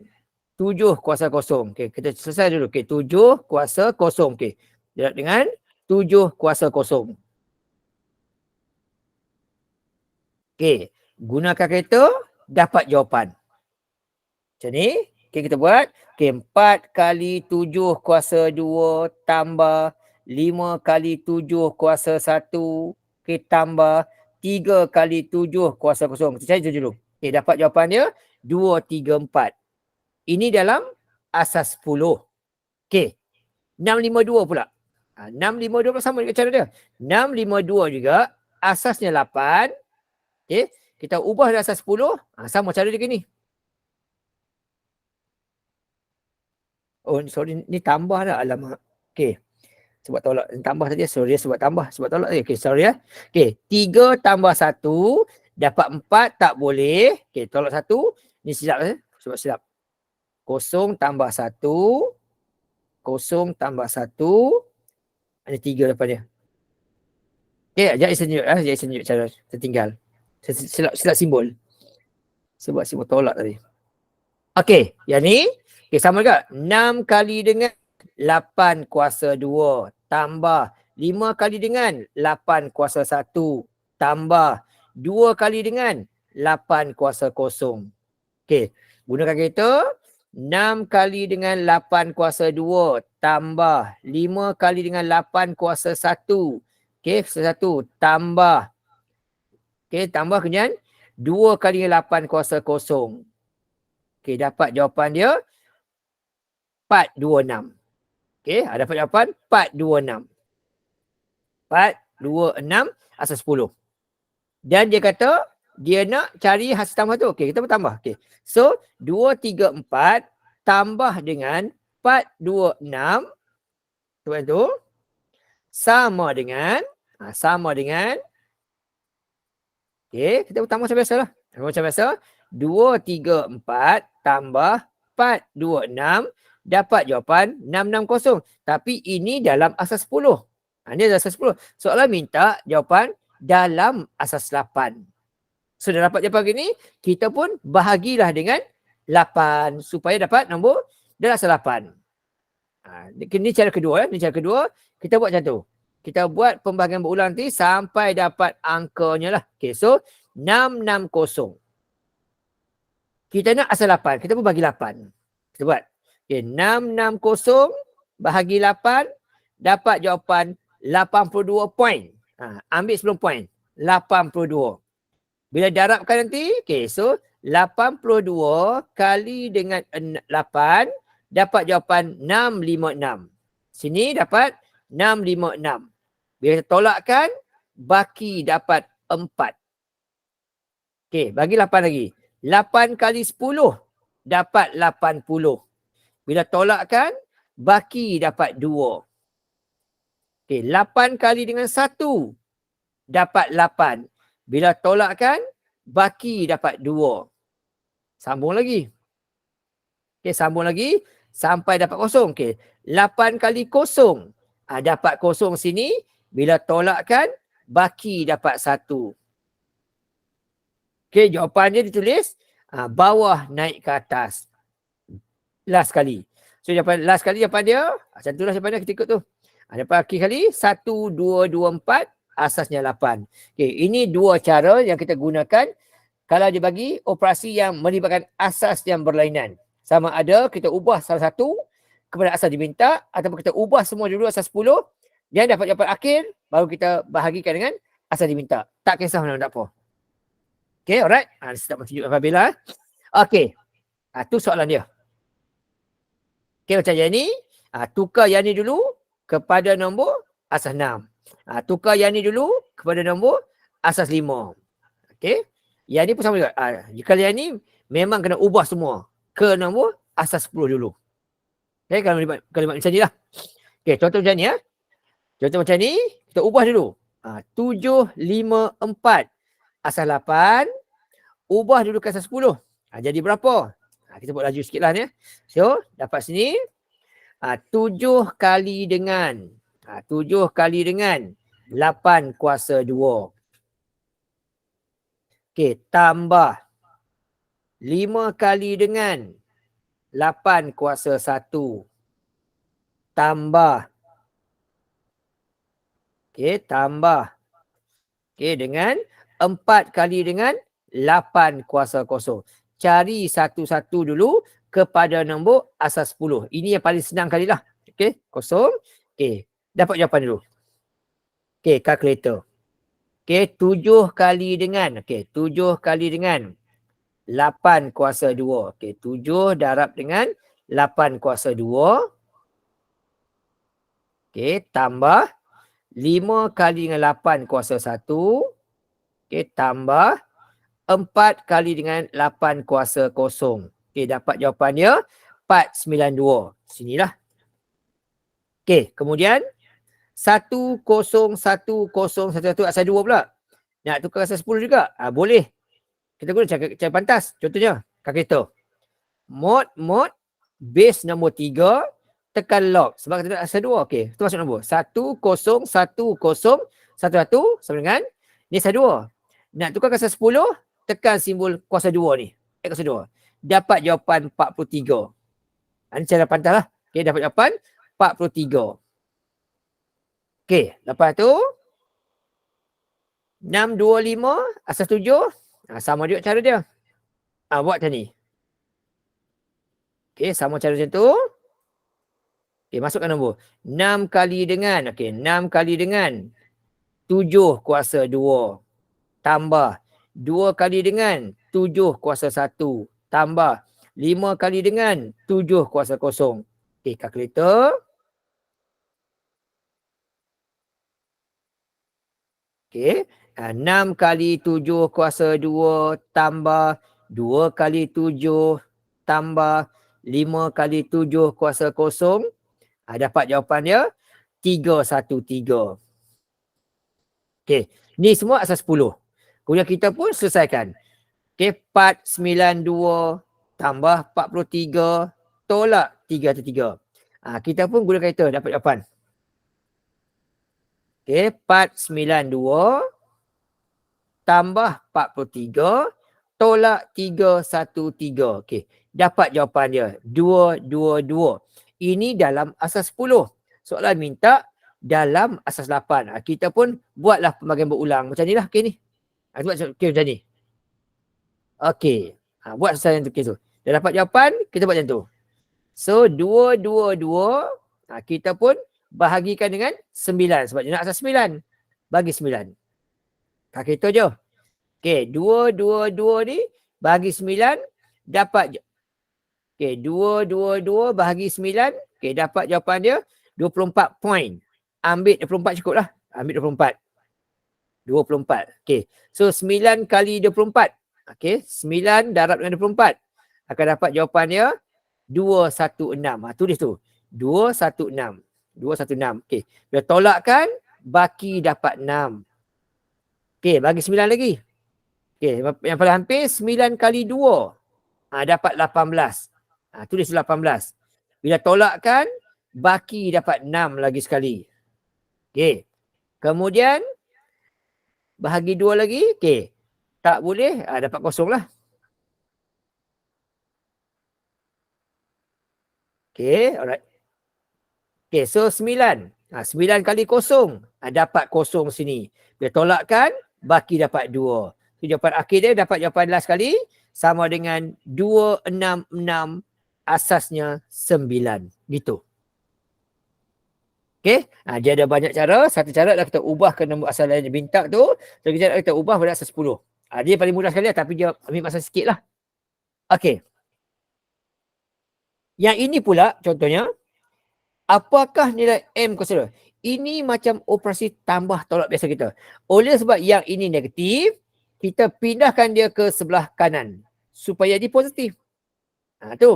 7 kuasa kosong. Okey, kita selesai dulu. Okey, 7 kuasa kosong. Okey. Dengan 7 kuasa kosong. Okey, gunakan kalkulator, dapat jawapan. Macam ni. Okey, kita buat. Okey, 4 kali 7 kuasa 2 tambah 5 kali 7 kuasa 1. Okey, tambah 3 kali 7 kuasa kosong. Kita cari dulu. Okey, dapat jawapan dia 2, 3, 4. Ini dalam asas 10. Okey, 652 pula. 652 pula sama dengan cara dia. 652 juga asasnya 8. Okey, kita ubah dari asas 10. Sama cara dia ke ni. Oh, sorry, ni tambah dah. Alamak. Okey. Sebab tolak. Tambah tadi. Sorry, sebab tambah. Sebab tolak tadi. Okey, sorry ya. Okey, 3 tambah 1. Dapat 4. Tak boleh. Okey, tolak 1. Ni silap. Sebab silap. 0 tambah 1. 0 tambah 1. Ada 3 lepas dia. Okey, jadi saya tunjuk. Jadi saya tunjuk cara tertinggal. Silap simbol. Sebab simbol tolak tadi. Okey, yang ni. Okey, sama juga. 6 kali dengan 8 kuasa 2 tambah 5 kali dengan 8 kuasa 1 tambah 2 kali dengan 8 kuasa kosong. Okey, gunakan kereta. 6 kali dengan 8 kuasa 2 tambah 5 kali dengan 8 kuasa 1. Okey, 1 tambah. Okey, tambah kemudian 2 kali dengan 8 kuasa kosong. Okey, dapat jawapan dia 426. Okey, dapat jawapan 426. 426 asal 10. Dan dia kata dia nak cari hasil tambah tu. Okey, kita bertambah. Okey. So 234 tambah dengan 426 tu sama dengan okey, kita bertambah macam biasalah. Macam biasa 234 tambah 426 dapat jawapan 660. Tapi ini dalam asas 10. Ini adalah asas 10. Soalan minta jawapan dalam asas 8. So dah dapat jawapan gini, kita pun bahagilah dengan 8 supaya dapat nombor dalam asas 8. Ini cara kedua. Ini cara kedua. Kita buat macam tu. Kita buat pembahagian berulang nanti sampai dapat angkanya lah. Okay, so 660. Kita nak asal 8. Kita pun bagi 8. Kita buat. Okay, 660 bahagi 8 dapat jawapan 82 poin. Ambil 10 poin. 82. Bila darabkan nanti, okay, so 82 kali dengan 8 dapat jawapan 656. Sini dapat 656. Bila kita tolakkan, baki dapat 4. Okay, bagi 8 lagi. 8 kali 10 dapat 80. Bila tolakkan, baki dapat 2. Okay, 8 kali dengan 1 dapat 8. Bila tolakkan, baki dapat 2. Sambung lagi. Okay, sambung lagi sampai dapat kosong. Okay, 8 kali kosong. Dapat kosong sini. Bila tolakkan, baki dapat 1. Okay, jawapannya ditulis bawah naik ke atas. Last kali. So last kali jawapan dia, macam itulah jawapan dia, kita ikut tu. Dapat akhir kali 1, 2, 2, 4, asasnya 8. Okay, ini dua cara yang kita gunakan kalau dia bagi operasi yang melibatkan asas yang berlainan. Sama ada kita ubah salah satu kepada asas diminta ataupun kita ubah semua dulu asas 10 dan dapat jawapan akhir baru kita bahagikan dengan asas diminta. Tak kisah mana tak apa. Okay, alright. Saya tak tunjuk apabila. Okay. Tu soalan dia. Okay, macam yang ni. Tukar yang ni dulu kepada nombor asas 6. Tukar yang ni dulu kepada nombor asas 5. Okay. Yang ni pun sama juga. Jika yang ni memang kena ubah semua ke nombor asas 10 dulu. Okay, kalimat macam ni lah. Okay, contoh macam ni ya. Contoh macam ni, kita ubah dulu. 7, 5, 4. Asas 8. Ubah dulu ke asas 10. Jadi berapa? Kita buat laju sikit lah ni. So, dapat sini. 7 kali dengan 7 kali dengan 8 kuasa 2. Okey, tambah 5 kali dengan 8 kuasa 1. Tambah. Okey, tambah. Okey, dengan 4 kali dengan 8 kuasa kosong. Cari satu-satu dulu kepada nombor asas 10. Ini yang paling senang kali lah. Okey, kosong. Okey, Dapat jawapan dulu. Okey, kalkulator. Okey, 7 kali dengan. Okey, 7 kali dengan 8 kuasa 2. Okey, 7 darab dengan 8 kuasa 2. Okey, tambah 5 kali dengan 8 kuasa 1. Okey, tambah 4 kali dengan 8 kuasa 0. Okey, dapat jawapannya 492. Sinilah. Okey, kemudian 10101 asal 2 pula. Nak tukar asal 10 juga? Boleh. Kita guna cara pantas. Contohnya, kalkulator. Mod base nombor 3 tekan log. Sebab kita nak asal 2. Okey, itu masuk nombor. 10101 sama dengan ni asal 2. Nak tukar asal 10, tekan simbol kuasa 2 ni. Kuasa 2. Dapat jawapan 43. Ini cara pantas lah. Okey, dapat jawapan 43. Okey, lepas tu 625 asas 7. Sama juga cara dia. Buat macam ni. Okey, sama cara macam tu. Okey, masukkan nombor. 6 kali dengan. Okey, 6 kali dengan 7 kuasa 2. Tambah 2 kali dengan 7 kuasa 1. Tambah 5 kali dengan 7 kuasa 0. Okey, kalkulator. Okey. 6 kali 7 kuasa 2 tambah 2 kali 7 tambah 5 kali 7 kuasa 0. Dapat jawapannya 313. Okey. Ni semua asas 10. Kemudian kita pun selesaikan. Okey. 492 tambah 43 tolak 303. Kita pun guna kereta dapat jawapan. Okey. 492 tambah 43 tolak 313. Okey, dapat jawapan dia 222. Ini dalam asas 10. Soalan minta dalam asas 8. Kita pun buatlah pembagian berulang macam nilah. Okey ni. Buat okey macam ni. Okey. Buat soalan tu tu. Dah dapat jawapan, kita buat macam tu. So 222 kita pun bahagikan dengan 9 sebab dia nak asas 9. Bagi 9. Kita je. Okey, 222 ni bagi 9 dapat. Okey, 222 bahagi 9. Okey, dapat jawapan dia 24 poin. Ambil 24 cukup lah. Ambil 24. 24. Okey, so 9 kali 24. Okey, 9 darab dengan 24. Akan dapat jawapan dia 216. Tulis tu. 216. 216. Okey, bila tolakkan, baki dapat 6. Okey, bagi 9 lagi. Okey, yang paling hampir 9 kali 2. Dapat 18. Tulis 18. Bila tolakkan, baki dapat 6 lagi sekali. Okey. Kemudian, bahagi 2 lagi. Okey. Tak boleh, dapat kosong lah. Okey, alright. Okey, so 9. 9 kali kosong. Dapat kosong sini. Bila tolakkan, baki dapat 2. So, jawapan akhir dia dapat jawapan last kali. Sama dengan 266 asasnya 9. Gitu. Okey. Dia ada banyak cara. Satu cara adalah kita ubah ke nombor asal lain bintang tu. Lagi cara kita ubah pada asas 10. Dia paling mudah sekali tapi dia ambil masa sikit lah. Okey. Yang ini pula contohnya. Apakah nilai M kuasa 2? Ini macam operasi tambah tolak biasa kita. Oleh sebab yang ini negatif, kita pindahkan dia ke sebelah kanan. Supaya dia positif. Tu.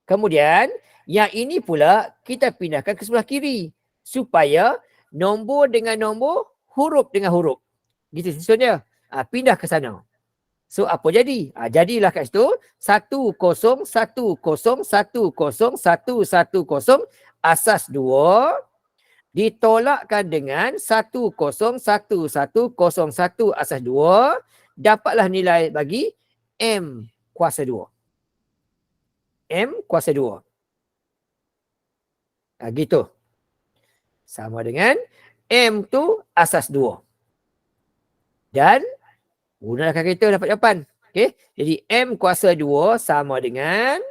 Kemudian, yang ini pula kita pindahkan ke sebelah kiri. Supaya nombor dengan nombor, huruf dengan huruf. Gitu contohnya. Pindah ke sana. So, apa jadi? Jadilah kat situ, 101010110 asas 2 ditolakkan dengan 1011101 asas 2. Dapatlah nilai bagi M kuasa 2. M kuasa 2. Gitu. Sama dengan M tu asas 2. Dan gunakan kereta dapat jawapan. Okey. Jadi M kuasa 2 sama dengan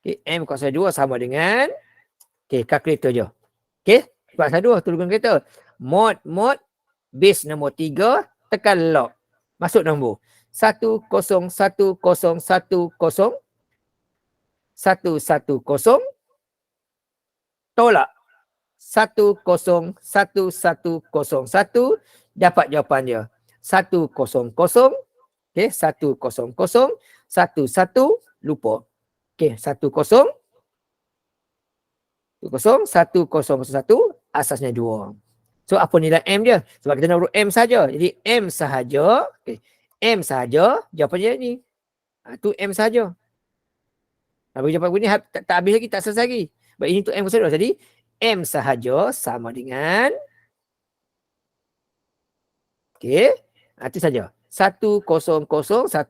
Okay, M kuasa 2 sama dengan, kalkulator je. Kuasa 2 tu guna kereta. Mod base nombor 3, tekan lock. Masuk nombor 101110 tolak 101101 dapat jawapan dia 100. 10011 lupa. 10 asasnya 2. So apa nilai M dia? Sebab kita nak urut M saja. Jadi M sahaja. M sahaja jawapannya ni. Tu M sahaja. Bagi jawapan begini tak habis lagi, tak selesai lagi. Sebab ini tu M kuasa 2. Jadi M sahaja sama dengan itu saja. 100101001.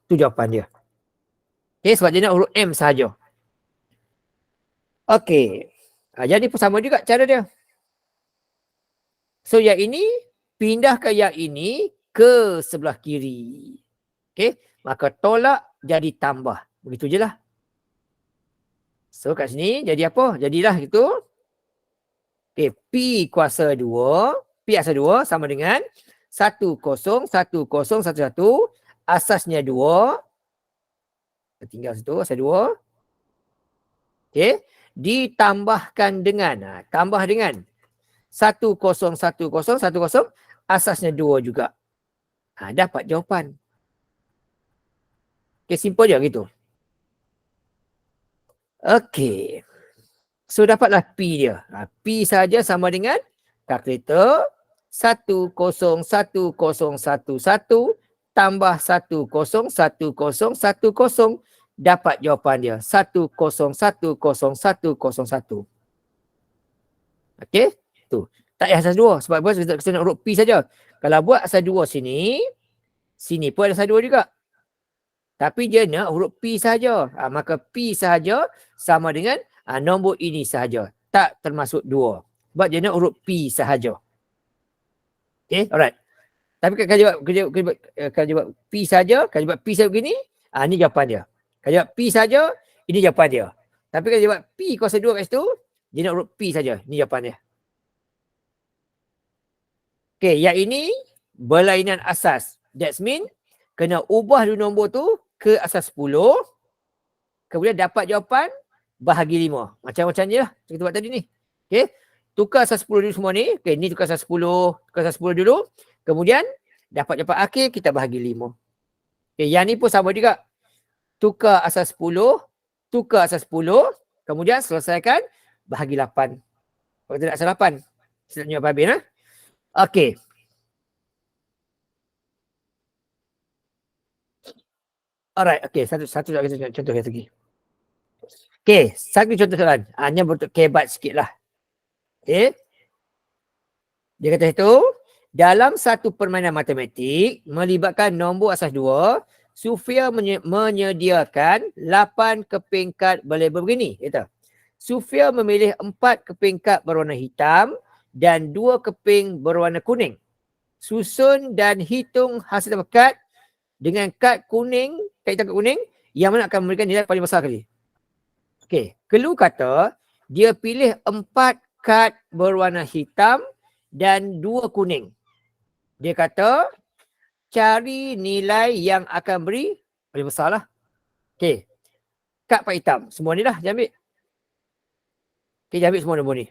Tu jawapan dia. Sebab dia nak urut M sahaja. Jadi pun sama juga cara dia. So yang ini pindahkan yang ini ke sebelah kiri. Maka tolak jadi tambah. Begitu je lah. So kat sini jadi apa? Jadilah itu. P kuasa 2. P kuasa 2 sama dengan 101011. Asasnya 2. Tinggal situ asas 2. Ditambahkan dengan. Tambah dengan 101010. Asasnya 2 juga. Dapat jawapan. Simple je gitu. So dapatlah P dia. P saja sama dengan kalkulator 101011 tambah 101010. Dapat jawapan dia 101001. Tu. Tak payah asas 2 sebab kita nak urut P saja. Kalau buat asas 2 sini pun ada asas 2 juga. Tapi dia nak huruf P saja. Maka P sahaja sama dengan nombor ini sahaja. Tak termasuk 2. Sebab dia nak huruf P sahaja. Alright. Tapi kalau jawab P sahaja, kalau jawab P sahaja begini, ini jawapan dia. Kalau jawab P sahaja, ini jawapan dia. Tapi kalau jawab P kuasa 2 kat situ, dia nak huruf P sahaja. Ini jawapan dia. Yang ini berlainan asas. That means kena ubah dulu nombor tu ke asas 10. Kemudian dapat jawapan bahagi 5. Macam-macam je lah kita buat tadi ni. Tukar asas 10 dulu semua ni. Ni tukar asas 10. Tukar asas 10 dulu. Kemudian dapat jawapan akhir kita bahagi 5. Yang ni pun sama juga. Tukar asas 10. Tukar asas 10. Kemudian selesaikan bahagi 8. Kalau tidak asas 8. Saya nak habis lah. Alright, satu contoh lagi. Satu contoh soalan. Hanya bentuk kebat sikit lah. Dia kata itu, dalam satu permainan matematik melibatkan nombor asas 2, Sufia menyediakan 8 keping kad berlabel begini. Sufia memilih 4 keping kad berwarna hitam dan 2 keping berwarna kuning. Susun dan hitung hasil kad dengan kad kuning, kad hitam kad kuning, yang mana akan memberikan nilai paling besar kali. Clue kata dia pilih 4 kad berwarna hitam dan 2 kuning. Dia kata cari nilai yang akan beri paling besar lah. Kad pak hitam. Semua ni lah dia ambil. Dia ambil semua nombor ni.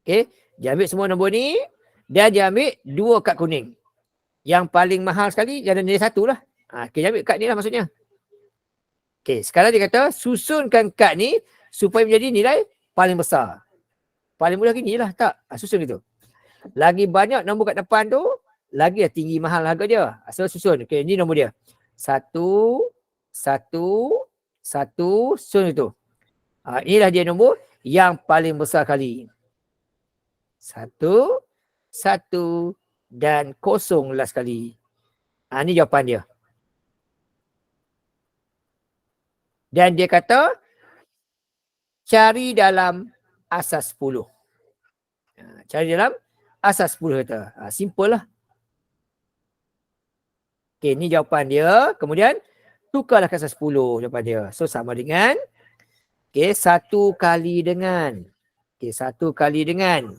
Dia ambil semua nombor ni dan dia ambil 2 kad kuning. Yang paling mahal sekali dia ada nilai 1 lah. Dia ambil kad ni lah maksudnya. Sekarang dia kata susunkan kad ni supaya menjadi nilai paling besar. Paling mudah gini lah tak? Susun gitu. Lagi banyak nombor kat depan tu, lagi tinggi mahal harga dia. So susun. Ni nombor dia. 1, 1, 1, susun itu. Inilah dia nombor yang paling besar kali. 1, 1 dan 0 last kali. Ni jawapan dia. Dan dia kata cari dalam asas 10. Cari dalam asas 10 kata. Simple lah. Ni jawapan dia. Kemudian tukarlah ke asas 10 jawapan dia. So sama dengan, okey, 1 kali dengan, okey, 1 kali dengan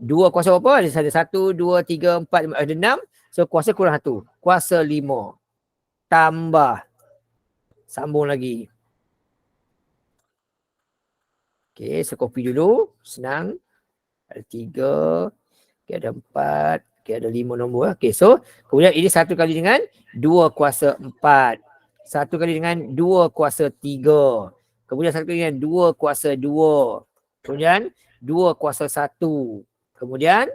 2 kuasa berapa? Ada 1, 2, 3, 4, 5, ada 6. So kuasa kurang 1. Kuasa 5. Tambah. Sambung lagi. Okey, so copy dulu. Senang. Ada 3. Okey, ada 4. Okey, ada 5 nombor. Okey, so kemudian ini 1 kali dengan 2 kuasa 4. 1 kali dengan 2 kuasa 3. Kemudian 1 kali dengan 2 kuasa 2. Kemudian 2 kuasa 1. Kemudian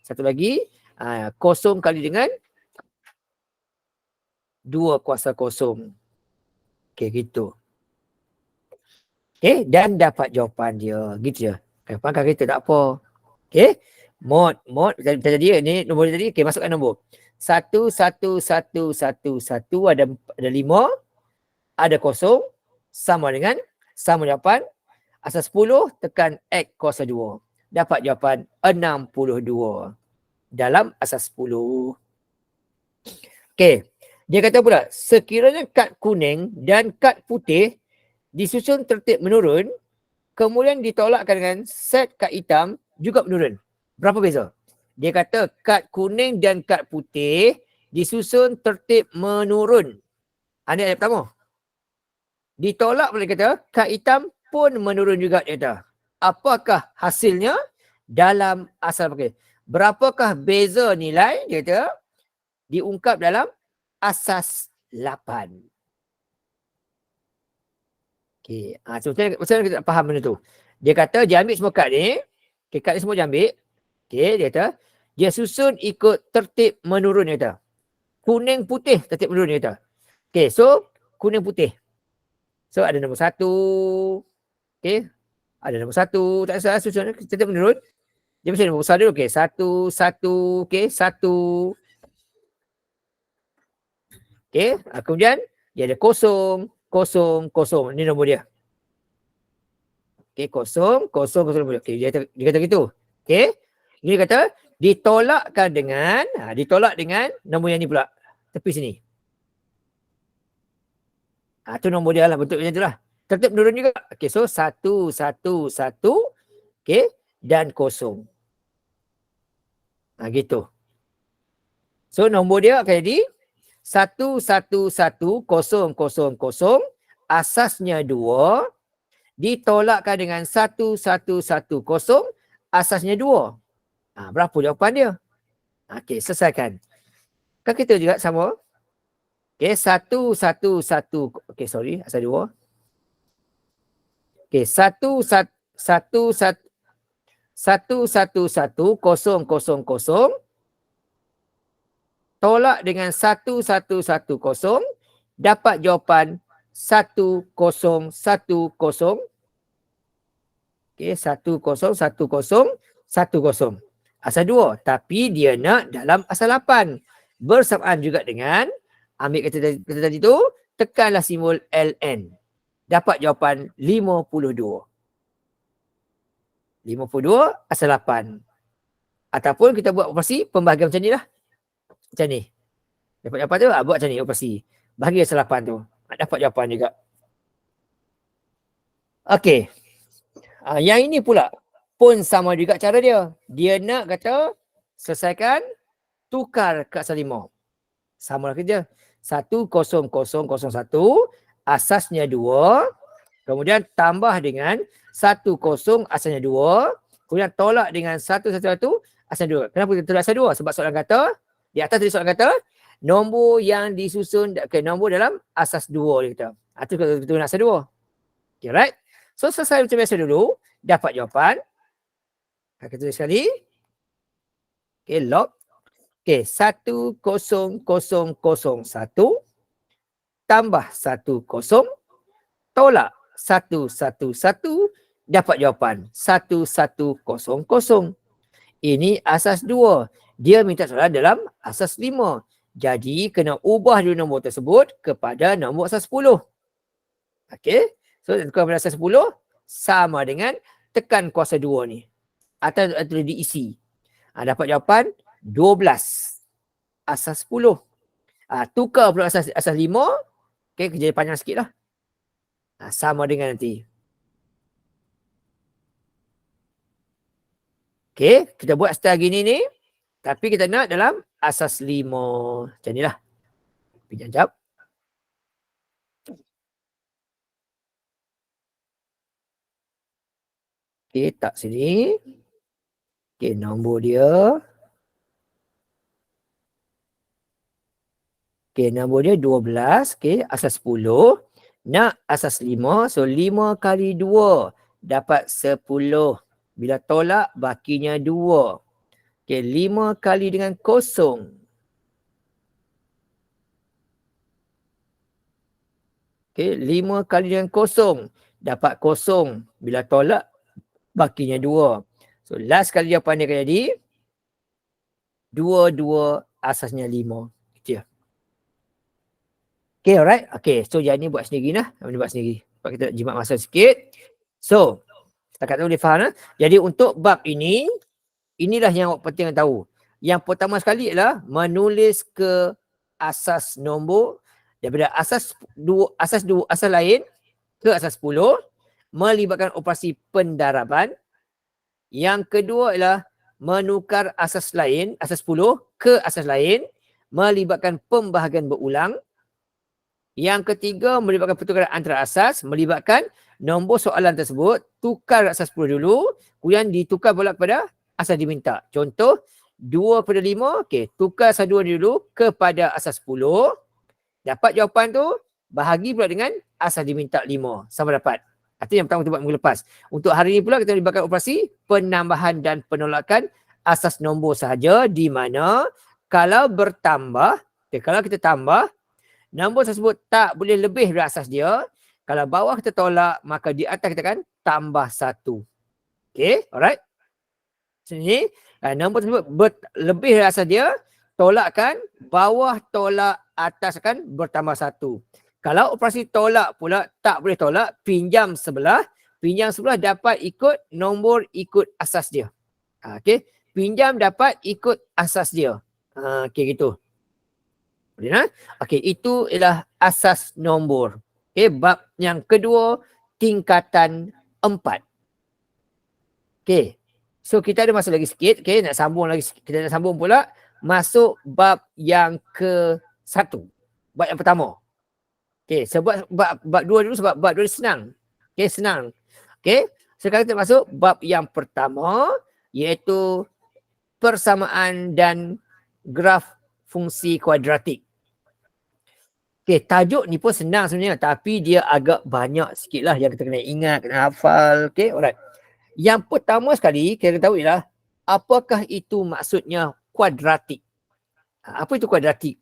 satu lagi, kosong kali dengan 2 kuasa kosong. Okey, gitu. Okey, dan dapat jawapan dia. Gitu je. Kalau kita tak apa. Okey. Mod tadi ni nombor tadi. Okey, masukkan nombor. 1 1 1 1 1 ada 5, ada kosong, sama dengan sama jawapan asal 10 tekan X kuasa 2. Dapat jawapan 62 dalam asas 10. Okey. Dia kata pula, sekiranya kad kuning dan kad putih disusun tertib menurun, kemudian ditolakkan dengan set kad hitam juga menurun. Berapa beza? Dia kata kad kuning dan kad putih disusun tertib menurun. Ini ayat pertama. Ditolak pula kata kad hitam pun menurun juga, dia kata. Apakah hasilnya dalam asal pakai? Berapakah beza nilai, dia kata, diungkap dalam asas 8. Okey. So macam mana kita nak faham benda tu? Dia kata dia ambil semua kad ni. Okay, kad ni semua dia ambil. Okey, dia kata dia susun ikut tertib menurun, dia kata. Kuning putih tertib menurun, dia kata. Okey, so kuning putih. So ada nombor 1. Okey. Ada nombor 1. Tak salah susun tertib menurun. Dia mesti nombor besar dulu. Okey, 1 1. Okey, 1. Okey, kemudian dia ada 0 0 0. Ini nombor dia. Okey, 0 0 0. Okey, dia kata gitu. Okey. Ini kata ditolakkan dengan nombor yang ni pula. Tepi sini. Tu nombor dia lah, bentuk macam tu lah. Tertib menurun juga. Okey, so 1 1 1. Okey, dan 0. Gitu. So nombor dia akan jadi 1 1 1 0 0 0. Asasnya 2. Ditolakkan dengan 1 1 1 0. Asasnya 2. Berapa jawapan dia? Okey, selesaikan. Kan kita juga sama. Okey, 1 1 1. Okey, sorry, asal 2. Okey, 1 1 1 1 1 1 0 0 0. Tolak dengan 1 1 1 0. Dapat jawapan 1 0 1 0. Okey, 1 0 1 0 1 0. Asal 2. Tapi dia nak dalam asal 8. Bersamaan juga dengan, ambil kata tadi tu, tekanlah simbol LN. Dapat jawapan 52. 52 asal 8. Ataupun kita buat operasi pembahagian macam ni lah. Macam ni. Dapat jawapan tu, buat macam ni operasi. Bahagi asal 8 tu. Dapat jawapan juga. Okey. Yang ini pula pun sama juga cara dia. Dia nak kata selesaikan, tukar ke asal 5. Sama lah kerja. 1 0 0 0 1. Asasnya 2. Kemudian tambah dengan 1 0 asalnya 2. Kemudian tolak dengan 1 1 1 asalnya 2. Kenapa kita tolak asal 2? Sebab soalan kata, di atas tadi soalan kata, nombor yang disusun nombor dalam asas 2 dia kata. Itu kita guna asas 2. Okay, right? So selesai macam biasa dulu. Dapat jawapan. Kita tulis sekali. Okay, log. Okay, 1 0 0 0 1 tambah 1 0 tolak 1 1 1 dapat jawapan 1 1 0 0. Ini asas 2. Dia minta soalan dalam asas 5. Jadi kena ubah dulu nombor tersebut kepada nombor asas 10. Okey. So kepada asas 10 sama dengan tekan kuasa 2 ni. Atau diisi. Dapat jawapan 12. Asas 10. Tukar pula asas 5 Okay, kerja panjang sikit lah. Sama dengan nanti. Okay, kita buat style gini ni. Tapi kita nak dalam asas 5. Macam ni lah. Sekejap. Okay, tak sini. Okay, nombor dia. Okay, nombor dia 12. Okay, asas 10. Nak asas 5. So, 5 kali 2 dapat 10. Bila tolak, bakinya 2. Okay, 5 kali dengan kosong. Okay, 5 kali dengan kosong. Dapat kosong. Bila tolak, bakinya 2. So, last kali jawapan dia akan jadi 2 asasnya 5. Gitu ya. Okay, alright. Okay, so yang ni buat sendiri lah. Yang ni buat sendiri. Sebab kita nak jimat masa sikit. So, setakat tu boleh faham lah. Jadi untuk bab ini, inilah yang penting nak tahu. Yang pertama sekali adalah menulis ke asas nombor daripada asas lain ke asas 10 melibatkan operasi pendaraban. Yang kedua adalah menukar asas lain, asas 10 ke asas lain melibatkan pembahagian berulang. Yang ketiga, melibatkan pertukaran antara asas, melibatkan nombor soalan tersebut, tukar asas 10 dulu, kemudian ditukar pula kepada asas diminta. Contoh, 2 kepada 5, okay, tukar asas 2 dulu kepada asas 10, dapat jawapan tu, bahagi pula dengan asas diminta 5, sama dapat. Artinya yang pertama kita buat minggu lepas. Untuk hari ini pula kita melibatkan operasi penambahan dan penolakan asas nombor sahaja, di mana kalau bertambah, okay, kalau kita tambah, nombor tersebut tak boleh lebih dari asas dia. Kalau bawah kita tolak, maka di atas kita akan tambah 1. Okay, alright. Sini, nombor tersebut lebih dari asas dia, tolakkan, bawah tolak, atas akan bertambah 1. Kalau operasi tolak pula tak boleh tolak, pinjam sebelah dapat ikut nombor ikut asas dia. Okay, pinjam dapat ikut asas dia. Okay, gitu. Okey, itu ialah asas nombor. Okey, bab yang kedua, tingkatan 4. Okey. So kita ada masa lagi sikit, okey, nak sambung lagi sikit. Kita nak sambung pula masuk bab yang ke-1. Bab yang pertama. Okey, sebab bab 2 dulu sebab bab 2 senang. Okey, senang. Okey, sekarang kita masuk bab yang pertama, iaitu persamaan dan graf fungsi kuadratik. Okay, tajuk ni pun senang sebenarnya, tapi dia agak banyak sikit lah yang kita kena ingat, kena hafal. Okay, alright. Yang pertama sekali, kita tahu ialah apakah itu maksudnya kuadratik. Apa itu kuadratik?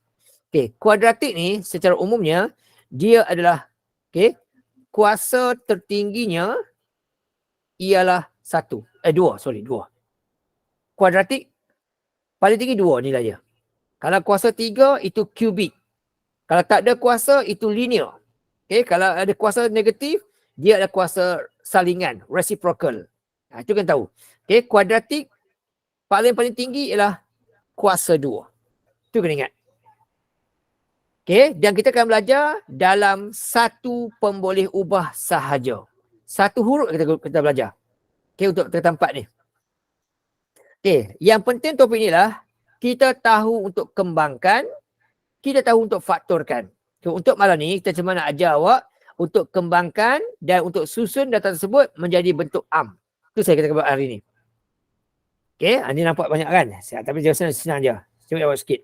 Okay, kuadratik ni secara umumnya, dia adalah, okay, kuasa tertingginya ialah 2. Kuadratik, paling tinggi 2 nilai dia. Kalau kuasa 3, itu kubik. Kalau tak ada kuasa, itu linear. Okay, kalau ada kuasa negatif, dia ada kuasa salingan, reciprocal. Itu kan tahu. Okay, kuadratik paling tinggi ialah kuasa 2. Itu kena ingat. Okay, dan kita akan belajar dalam satu pemboleh ubah sahaja. Satu huruf kita belajar. Okay, untuk tempat ni. Okay, yang penting topik ni lah, kita tahu untuk kembangkan, kita tahu untuk faktorkan. So, untuk malam ni, kita cuma nak ajar awak untuk kembangkan dan untuk susun data tersebut menjadi bentuk am. Itu saya kata buat hari ni. Okay, ini nampak banyak kan? Tapi senang je. Cuba awak sikit.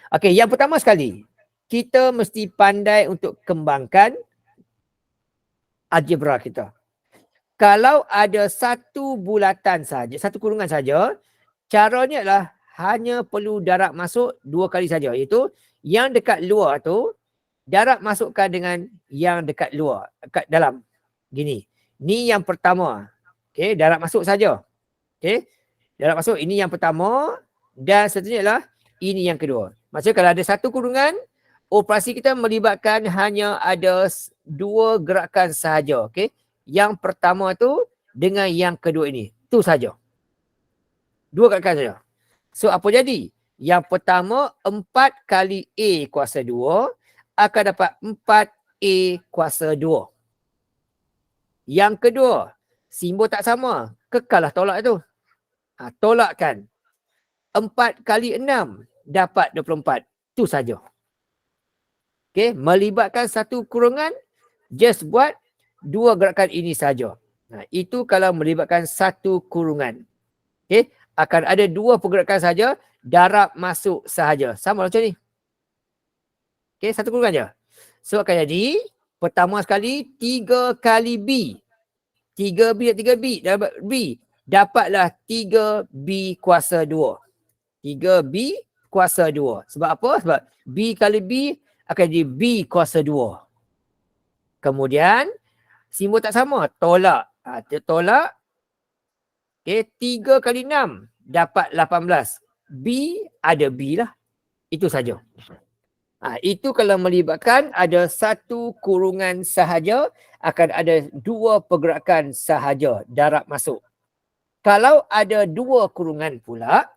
Okay, yang pertama sekali, kita mesti pandai untuk kembangkan algebra kita. Kalau ada satu bulatan saja, satu kurungan saja, caranya adalah hanya perlu darab masuk 2 kali saja, iaitu yang dekat luar tu darab masukkan dengan yang dekat luar, dekat dalam. Gini. Ni yang pertama. Okey, darab masuk saja. Okey. Darab masuk, ini yang pertama, dan seterusnya adalah ini yang kedua. Maksudnya kalau ada satu kurungan, operasi kita melibatkan hanya ada 2 gerakan sahaja. Okey. Yang pertama tu dengan yang kedua ini. Tu saja. 2 gerakan saja. So apa jadi? Yang pertama, 4 kali A kuasa 2 akan dapat 4 A kuasa 2. Yang kedua, simbol tak sama. Kekallah tolak tu. Tolakkan. 4 kali 6 dapat 24. Itu saja. Okay, melibatkan satu kurungan, just buat 2 gerakan ini saja. Itu kalau melibatkan satu kurungan. Okay, akan ada 2 pergerakan saja, darab masuk sahaja. Sama macam ni. Okay, satu kurungan je. So akan jadi, pertama sekali 3 kali B. 3B dan 3B dapat B. Dapatlah 3B kuasa 2. 3B kuasa 2. Sebab apa? Sebab B kali B akan jadi B kuasa 2. Kemudian, simbol tak sama. Tolak. Tolak. Okay, 3 kali 6 dapat 18. B ada B lah. Itu saja. Itu kalau melibatkan ada satu kurungan sahaja, akan ada 2 pergerakan sahaja darab masuk. Kalau ada 2 kurungan pula,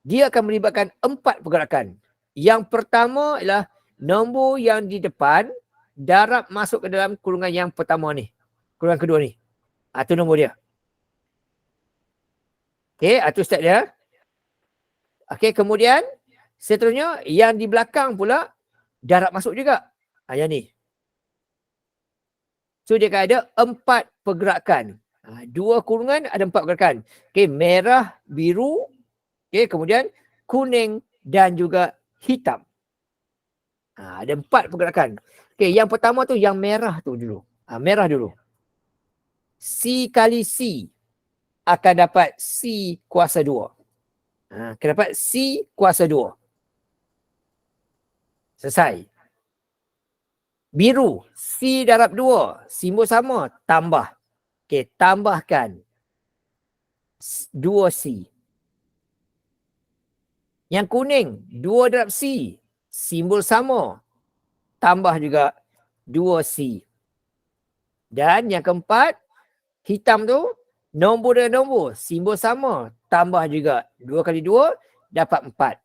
dia akan melibatkan 4 pergerakan. Yang pertama ialah nombor yang di depan darab masuk ke dalam kurungan yang pertama ni. Kurungan kedua ni. Itu nombor dia. Okey, itu step dia. Okey, kemudian seterusnya yang di belakang pula darab masuk juga. Yang ni. So dia akan ada 4 pergerakan. 2 kurungan ada 4 pergerakan. Okey, merah, biru, okey, kemudian kuning dan juga hitam. Ada 4 pergerakan. Okey, yang pertama tu yang merah tu dulu. Merah dulu. C kali C akan dapat C kuasa 2. Akan dapat C kuasa 2. Selesai. Biru, C darab 2. Simbol sama, tambah. Okey, tambahkan 2C. Yang kuning, 2 darab C. Simbol sama, tambah juga 2C. Dan yang keempat, hitam tu, nombor dengan nombor, simbol sama, tambah juga 2 kali 2, dapat 4.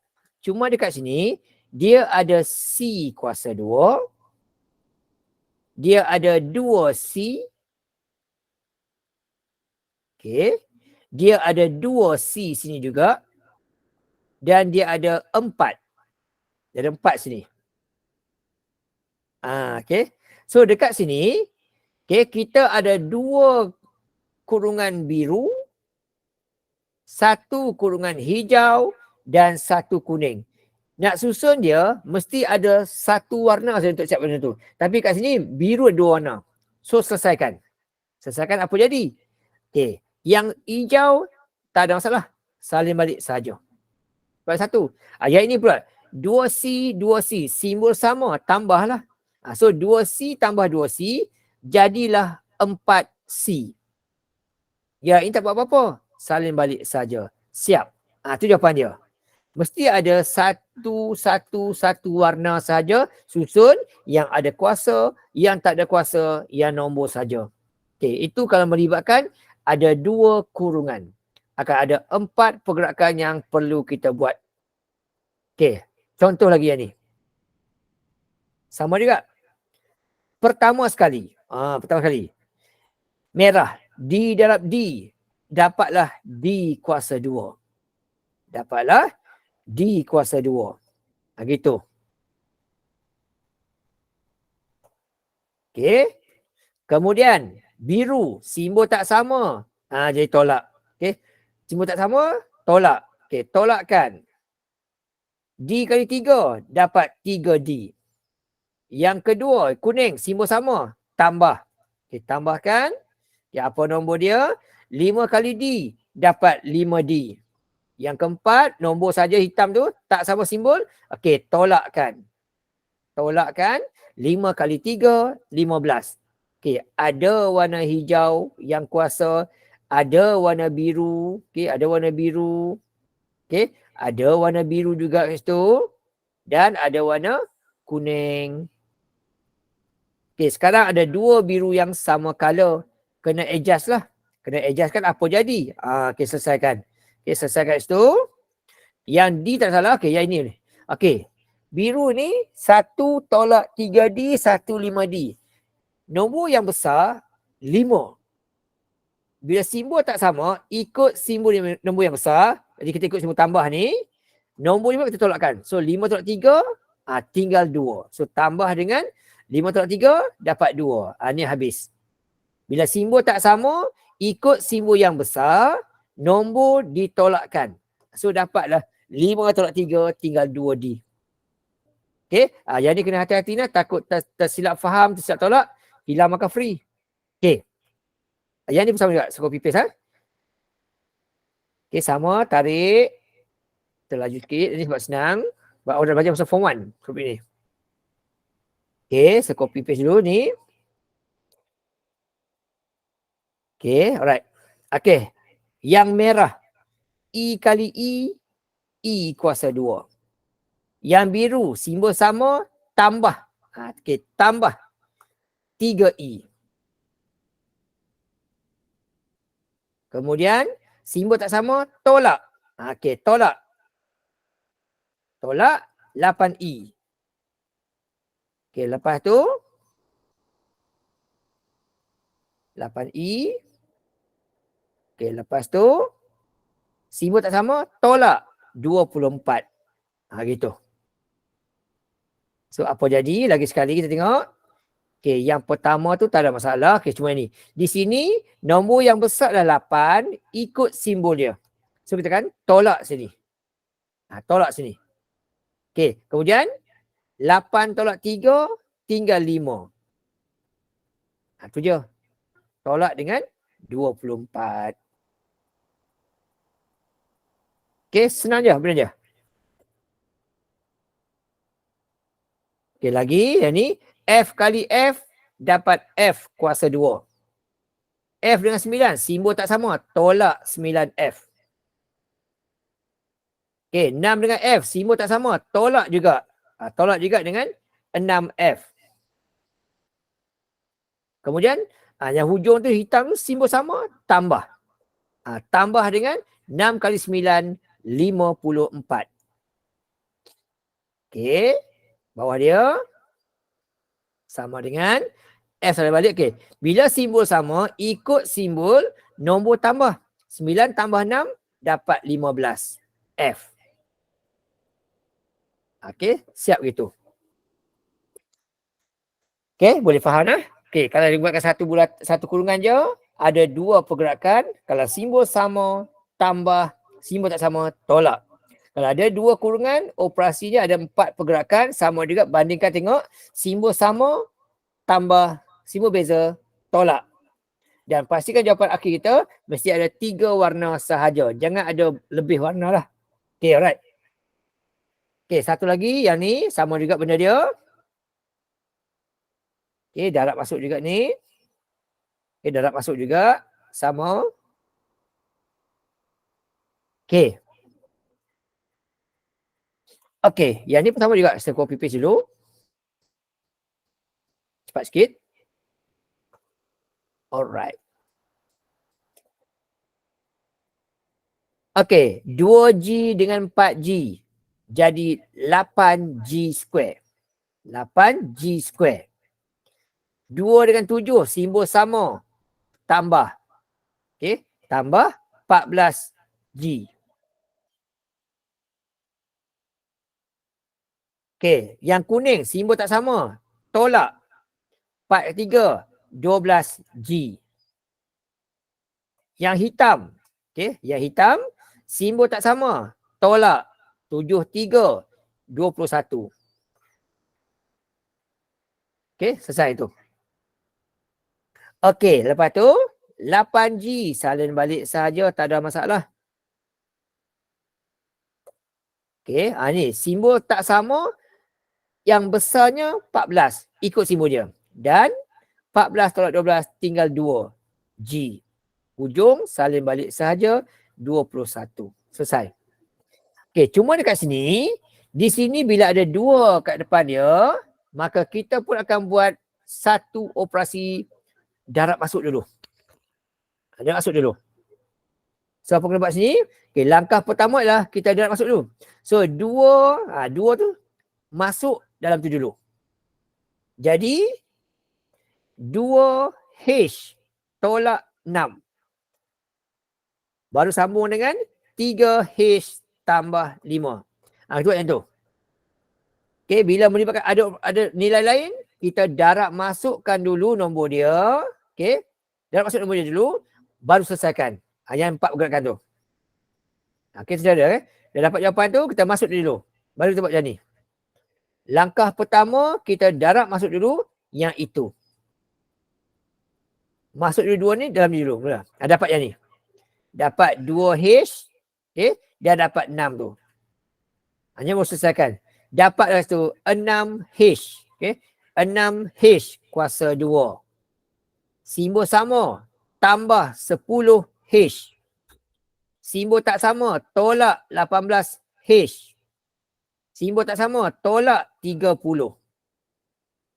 Cuma dekat sini, dia ada C kuasa 2. Dia ada 2C. Okey. Dia ada 2C sini juga. Dan dia ada 4. Dia ada 4 sini. Okey. So dekat sini, okay, kita ada 2 kurungan biru, 1 kurungan hijau dan 1 kuning. Nak susun dia, mesti ada 1 warna saja untuk siap benda tu. Tapi kat sini, biru ada 2 warna. So, selesaikan. Selesaikan apa jadi? Okay. Yang hijau, tak ada masalah. Salin balik saja. Buat 1. Yang ini pula, 2C, 2C. Simbol sama, tambahlah. So, 2C tambah 2C, jadilah 4C. Ya, ini tak buat apa-apa. Salin balik saja. Siap. Itu jawapan dia. Mesti ada satu warna saja susun, yang ada kuasa, yang tak ada kuasa, yang nombor saja. Okey, itu kalau melibatkan ada 2 kurungan. Akan ada 4 pergerakan yang perlu kita buat. Okey, contoh lagi yang ni. Sama juga. Pertama sekali. Merah. D darab D. Dapatlah D kuasa 2. Dapatlah D kuasa 2. Gitu. Okey. Kemudian biru, simbol tak sama. Jadi tolak. Okey. Simbol tak sama, tolak. Okey, tolakkan. D kali 3 dapat 3D. Yang kedua, kuning, simbol sama, tambah. Okey, tambahkan. Okay, apa nombor dia? 5 kali D dapat 5D. Yang keempat, nombor saja hitam tu, tak sama simbol. Okey, tolakkan. Tolakkan, 5 kali 3, 15. Okey, ada warna hijau yang kuasa, ada warna biru. Okey, ada warna biru. Okey, ada warna biru juga kat situ. Dan ada warna kuning. Okey, sekarang ada 2 biru yang sama color. Kena adjust lah. Kena adjust kan apa jadi. Okey, selesaikan. Okey, selesaikan situ. Yang D tak salah. Okey, yang ini. Okey. Biru ni 1 tolak 3D, 1 5D. Nombor yang besar 5. Bila simbol tak sama, ikut simbol nombor yang besar. Jadi kita ikut simbol tambah ni. Nombor 5 kita tolakkan. So 5 tolak 3, tinggal 2. So tambah dengan 5 tolak 3, dapat 2. Ni habis. Bila simbol tak sama, ikut simbol yang besar, nombor ditolakkan. So dapatlah 5 tolak 3, tinggal 2D. Okay, yang ni kena hati-hati lah. Takut tersilap faham, tersilap tolak, hilang maka free. Okay. Yang ni pun sama juga. So copy paste. Okay, sama. Tarik. Terlaju sikit. Ini sebab senang. Sebab orang dah belajar pasal form 1. Copy ni. Okay, so copy paste dulu ni. Okay, alright. Okay. Yang merah. E kali E. E kuasa 2. Yang biru. Simbol sama. Tambah. Okay, tambah 3E. Kemudian, simbol tak sama, tolak. Okey, tolak. Tolak 8E. Okey, lepas tu 8E. Okey, lepas tu simbol tak sama, tolak 24. Gitu. So, apa jadi? Lagi sekali kita tengok. Okey, yang pertama tu tak ada masalah. Okey, cuma ni. Di sini, nombor yang besar adalah 8, ikut simbol dia. So, kita kan tolak sini. Tolak sini. Okey, kemudian 8 tolak 3, tinggal 5. Itu je. Tolak dengan 24. Okey, senang je. Benar je. Okey, lagi. Yang ni. F kali F dapat F kuasa 2. F dengan 9. Simbol tak sama. Tolak 9F. Okey, 6 dengan F. Simbol tak sama. Tolak juga. Tolak juga dengan 6F. Kemudian, yang hujung tu hitam tu simbol sama. Tambah. Tambah dengan 6 kali 9, 54. Okey. Bawah dia. Sama dengan F sampai balik. Okey. Bila simbol sama, ikut simbol nombor tambah. 9 tambah 6 dapat 15. F. Okey. Siap gitu. Okey. Boleh faham lah. Okey. Kalau dibuatkan satu kurungan je, ada 2 pergerakan. Kalau simbol sama, tambah. Simbol tak sama, tolak. Kalau ada 2 kurungan, operasinya ada 4 pergerakan. Sama juga, bandingkan tengok. Simbol sama, tambah. Simbol beza, tolak. Dan pastikan jawapan akhir kita mesti ada 3 warna sahaja. Jangan ada lebih warna lah. Okay, alright. Okay, satu lagi. Yang ni sama juga benda dia. Okay, darab masuk juga ni. Okay, darab masuk juga. Sama. Okay. Okay, yang ni pertama juga. Saya copy paste dulu. Cepat sikit. Alright. Okay, 2G dengan 4G. Jadi 8G square. 8G square. 2 dengan 7, simbol sama. Tambah. Okay, tambah 14G. Okay, yang kuning, simbol tak sama. Tolak. 4 3, 12G. Yang hitam. Okay, yang hitam, simbol tak sama. Tolak. 7 3, 21. Okay, selesai tu. Okay, lepas tu 8G salin balik sahaja, tak ada masalah. Okay, ni simbol tak sama, yang besarnya 14, ikut simbol dia. Dan 14 tolak 12 tinggal 2G. Hujung salin balik sahaja 21. Selesai. Okay, cuma dekat sini, di sini bila ada 2 kat depan dia, maka kita pun akan buat satu operasi darab masuk dulu. Darab masuk dulu. So, apa kena buat sini? Okay, langkah pertama ialah kita darab masuk dulu. So, 2 tu masuk dalam tu dulu. Jadi 2H tolak 6. Baru sambung dengan 3H tambah 5. Itu yang tu. Okay, bila melibatkan ada nilai lain, kita darab masukkan dulu nombor dia. Okay, darab masuk nombor dia dulu, baru selesaikan. Yang 4 pergerakan tu. Okay, sudah ada. Dah dapat jawapan tu, kita masuk dulu. Baru kita buat macam ni. Langkah pertama, kita darab masuk dulu yang itu. Masuk dulu 2 ni, dalam ni dulu. Dapat yang ni. Dapat 2H. Okay, dia dapat 6 tu. Hanya mau selesaikan. Dapatlah tu 6H. Okay, 6H kuasa 2. Simbol sama, tambah 10H. Simbol tak sama, tolak 18H. Simbol tak sama, tolak 30.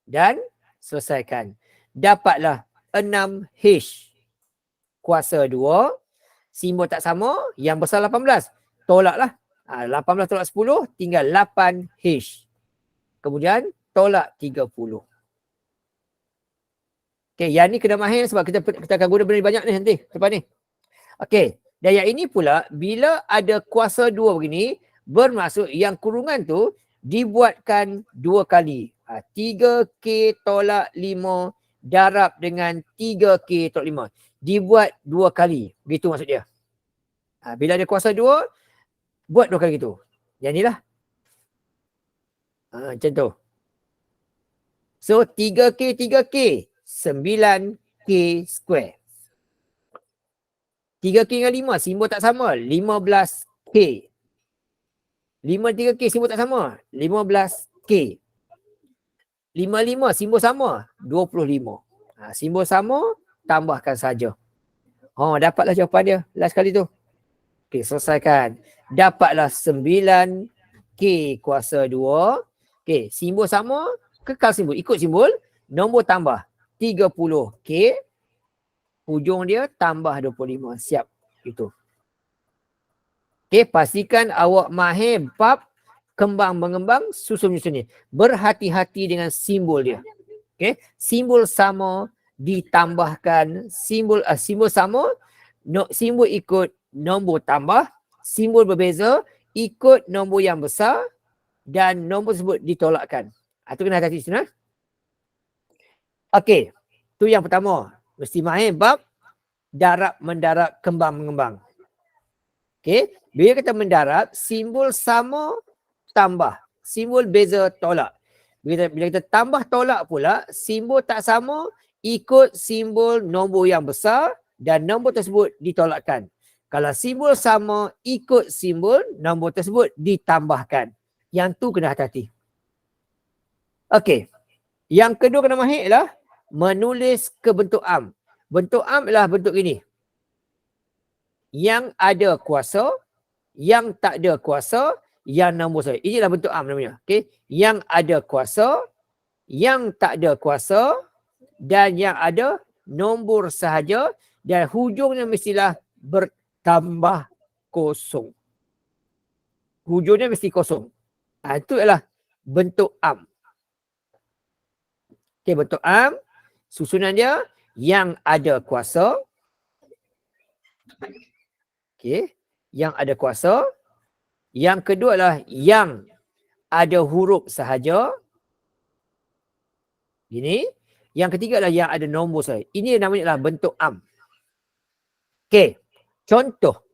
Dan selesaikan. Dapatlah 6H kuasa 2. Simbol tak sama, yang besar 18. Tolaklah. 18 tolak 10, tinggal 8H. Kemudian tolak 30. Okay, yang ni kena mahir sebab kita akan guna benda banyak ni nanti. Lepas ni. Okay, dan yang ini pula, bila ada kuasa 2 begini, bermaksud yang kurungan tu dibuatkan 2 kali. 3K tolak 5 darab dengan 3K tolak 5. Dibuat 2 kali. Begitu maksud dia. Bila ada kuasa 2, buat 2 kali gitu. Yang ni lah. Macam tu. So 3K 9K square. 3K dengan 5 simbol tak sama, 15K. 5 3K simbol tak sama, 15K. 55 simbol sama, 25. Simbol sama, tambahkan saja. Dapatlah jawapan dia last kali tu. Okey, selesaikan. Dapatlah 9K kuasa 2. Okey, simbol sama, kekal simbol, ikut simbol, nombor tambah 30K, hujung dia tambah 25. Siap. Itu. Okey, pastikan awak mahir bab kembang mengembang, susun menyusun ni. Berhati-hati dengan simbol dia. Okey, simbol sama ditambahkan simbol sama, simbol ikut nombor tambah, simbol berbeza ikut nombor yang besar dan nombor tersebut ditolakkan. Itu kena hati-hati sini. Okey, tu yang pertama. Mesti mahir bab darab mendarab kembang mengembang. Okey, bila kita mendarab, simbol sama tambah, simbol beza tolak. Bila kita tambah tolak pula, simbol tak sama ikut simbol nombor yang besar dan nombor tersebut ditolakkan. Kalau simbol sama ikut simbol, nombor tersebut ditambahkan. Yang tu kena hati-hati. Okey. Yang kedua kena mahir ialah menulis ke bentuk am. Bentuk am ialah bentuk ini. Yang ada kuasa, yang tak ada kuasa, yang nombor saja. Inilah bentuk am namanya. Okey. Yang ada kuasa, yang tak ada kuasa dan yang ada nombor sahaja dan hujungnya mestilah bertambah kosong. Hujungnya mesti kosong. Itu adalah bentuk am. Okey, bentuk am, susunan dia yang ada kuasa. Okey, yang ada kuasa. Yang kedua adalah yang ada huruf sahaja. Ini. Yang ketiga adalah yang ada nombor sahaja. Ini namanya adalah bentuk am. Okey, contoh.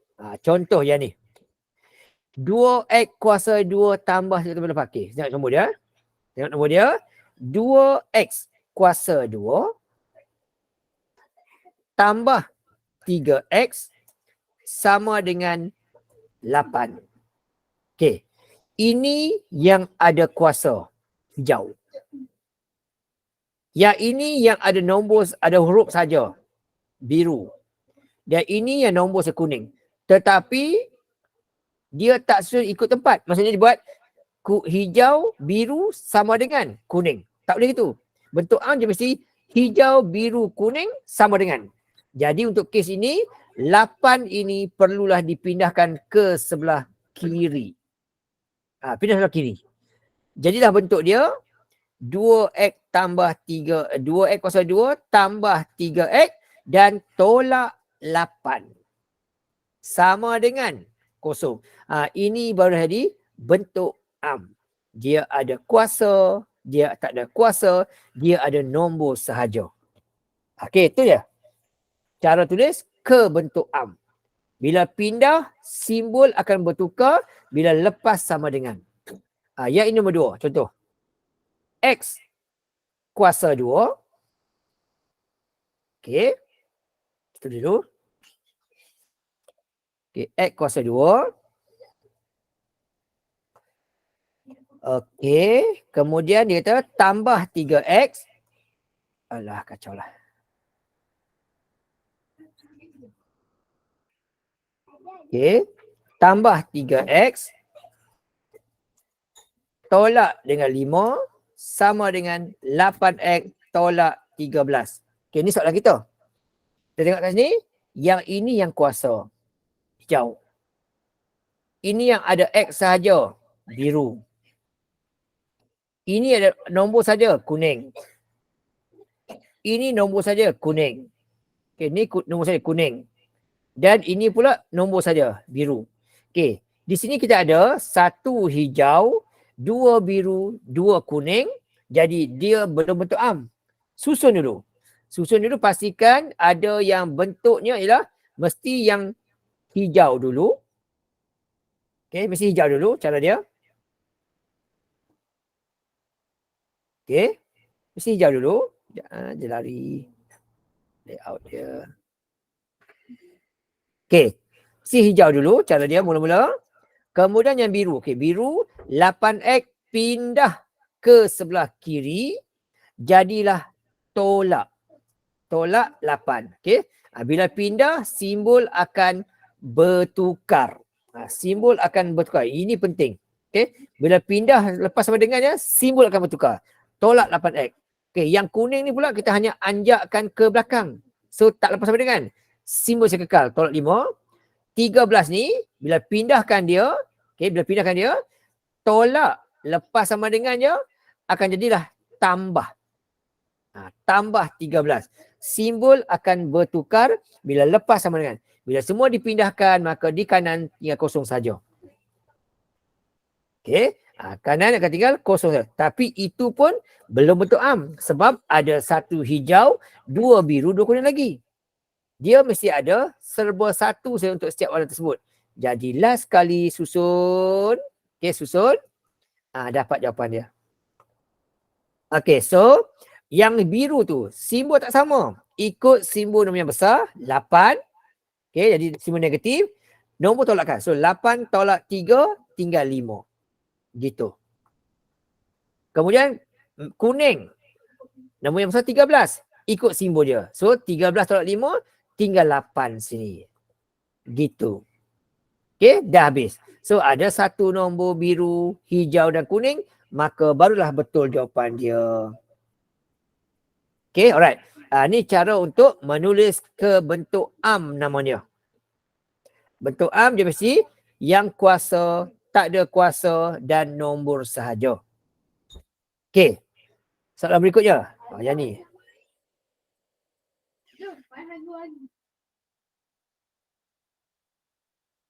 Contoh yang ni. 2X kuasa 2 tambah 1 tambah 4. Okey, tengok nombor dia. Tengok nombor dia. 2X kuasa 2 tambah 3X sama dengan 8. Okey. Ini yang ada kuasa hijau. Yang ini yang ada nombor, ada huruf saja, biru. Dan ini yang nombor sekuning. Tetapi dia tak susun ikut tempat. Maksudnya dia buat hijau, biru sama dengan kuning. Tak boleh gitu. Bentuk am dia mesti hijau, biru, kuning sama dengan. Jadi untuk kes ini, 8 ini perlulah dipindahkan ke sebelah kiri. Pindah sebelah kiri. Jadilah bentuk dia 2x tambah 3, 2x kuasa 2 tambah 3x dan tolak 8. Sama dengan kosong. Ini baru jadi bentuk am. Dia ada kuasa, dia tak ada kuasa, dia ada nombor sahaja. Okey, itu je. Cara tulis ke bentuk am. Bila pindah, simbol akan bertukar. Bila lepas sama dengan. Yang ini nombor 2. Contoh. X kuasa 2. Okey. Itu dulu. Okey, X kuasa 2. Okey. Kemudian dia kata tambah 3X. Alah, kacau lah. Okey. Tambah 3X. Tolak dengan 5. Sama dengan 8X tolak 13. Okey, ni soalan kita. Kita tengok kat sini. Yang ini yang kuasa. Hijau. Ini yang ada X sahaja. Biru. Ini ada nombor saja. Kuning. Ini nombor saja. Kuning. Okey, ni nombor saja. Kuning. Dan ini pula nombor saja. Biru. Okey. Di sini kita ada 1 hijau, 2 biru, 2 kuning. Jadi dia belum bentuk am. Susun dulu. Susun dulu, pastikan ada yang bentuknya ialah mesti yang hijau dulu. Okey, mesti hijau dulu cara dia. Okey. Mesti hijau dulu. Dia lari. Layout dia. Okey. Mesti hijau dulu cara dia mula-mula. Kemudian yang biru. Okey, biru 8X pindah ke sebelah kiri. Jadilah tolak. Tolak 8. Okey. Bila pindah, simbol akan bertukar. Simbol akan bertukar. Ini penting. Okey. Bila pindah lepas sama dengannya, simbol akan bertukar. Tolak 8X. Okey. Yang kuning ni pula kita hanya anjakkan ke belakang. So tak lepas sama dengan. Simbol saya kekal. Tolak 5. 13 ni, bila pindahkan dia, okey, bila pindahkan dia, tolak lepas sama dengannya, akan jadilah tambah. Tambah 13. Simbol akan bertukar bila lepas sama dengan. Bila semua dipindahkan, maka di kanan tinggal kosong saja. Okey. Kanan akan tinggal kosong saja. Tapi itu pun belum bentuk am. Sebab ada 1 hijau, 2 biru, 2 kuning lagi. Dia mesti ada serba 1 saja untuk setiap warna tersebut. Jadi last kali susun. Okey, susun. Dapat jawapan dia. Okey, so yang biru tu simbol tak sama. Ikut simbol nombor yang besar 8. Okey, jadi simbol negatif. Nombor tolakkan. So 8 tolak 3 tinggal 5. Gitu. Kemudian kuning. Nombor yang besar 13. Ikut simbol dia. So 13 tolak 5 tinggal 8 sini. Gitu. Okey, dah habis. So ada 1 nombor biru, hijau dan kuning. Maka barulah betul jawapan dia. Okey, alright. Ni cara untuk menulis ke bentuk am namanya. Bentuk am dia mesti yang kuasa, tak ada kuasa dan nombor sahaja. Okey. Soalan berikutnya. Yang ni.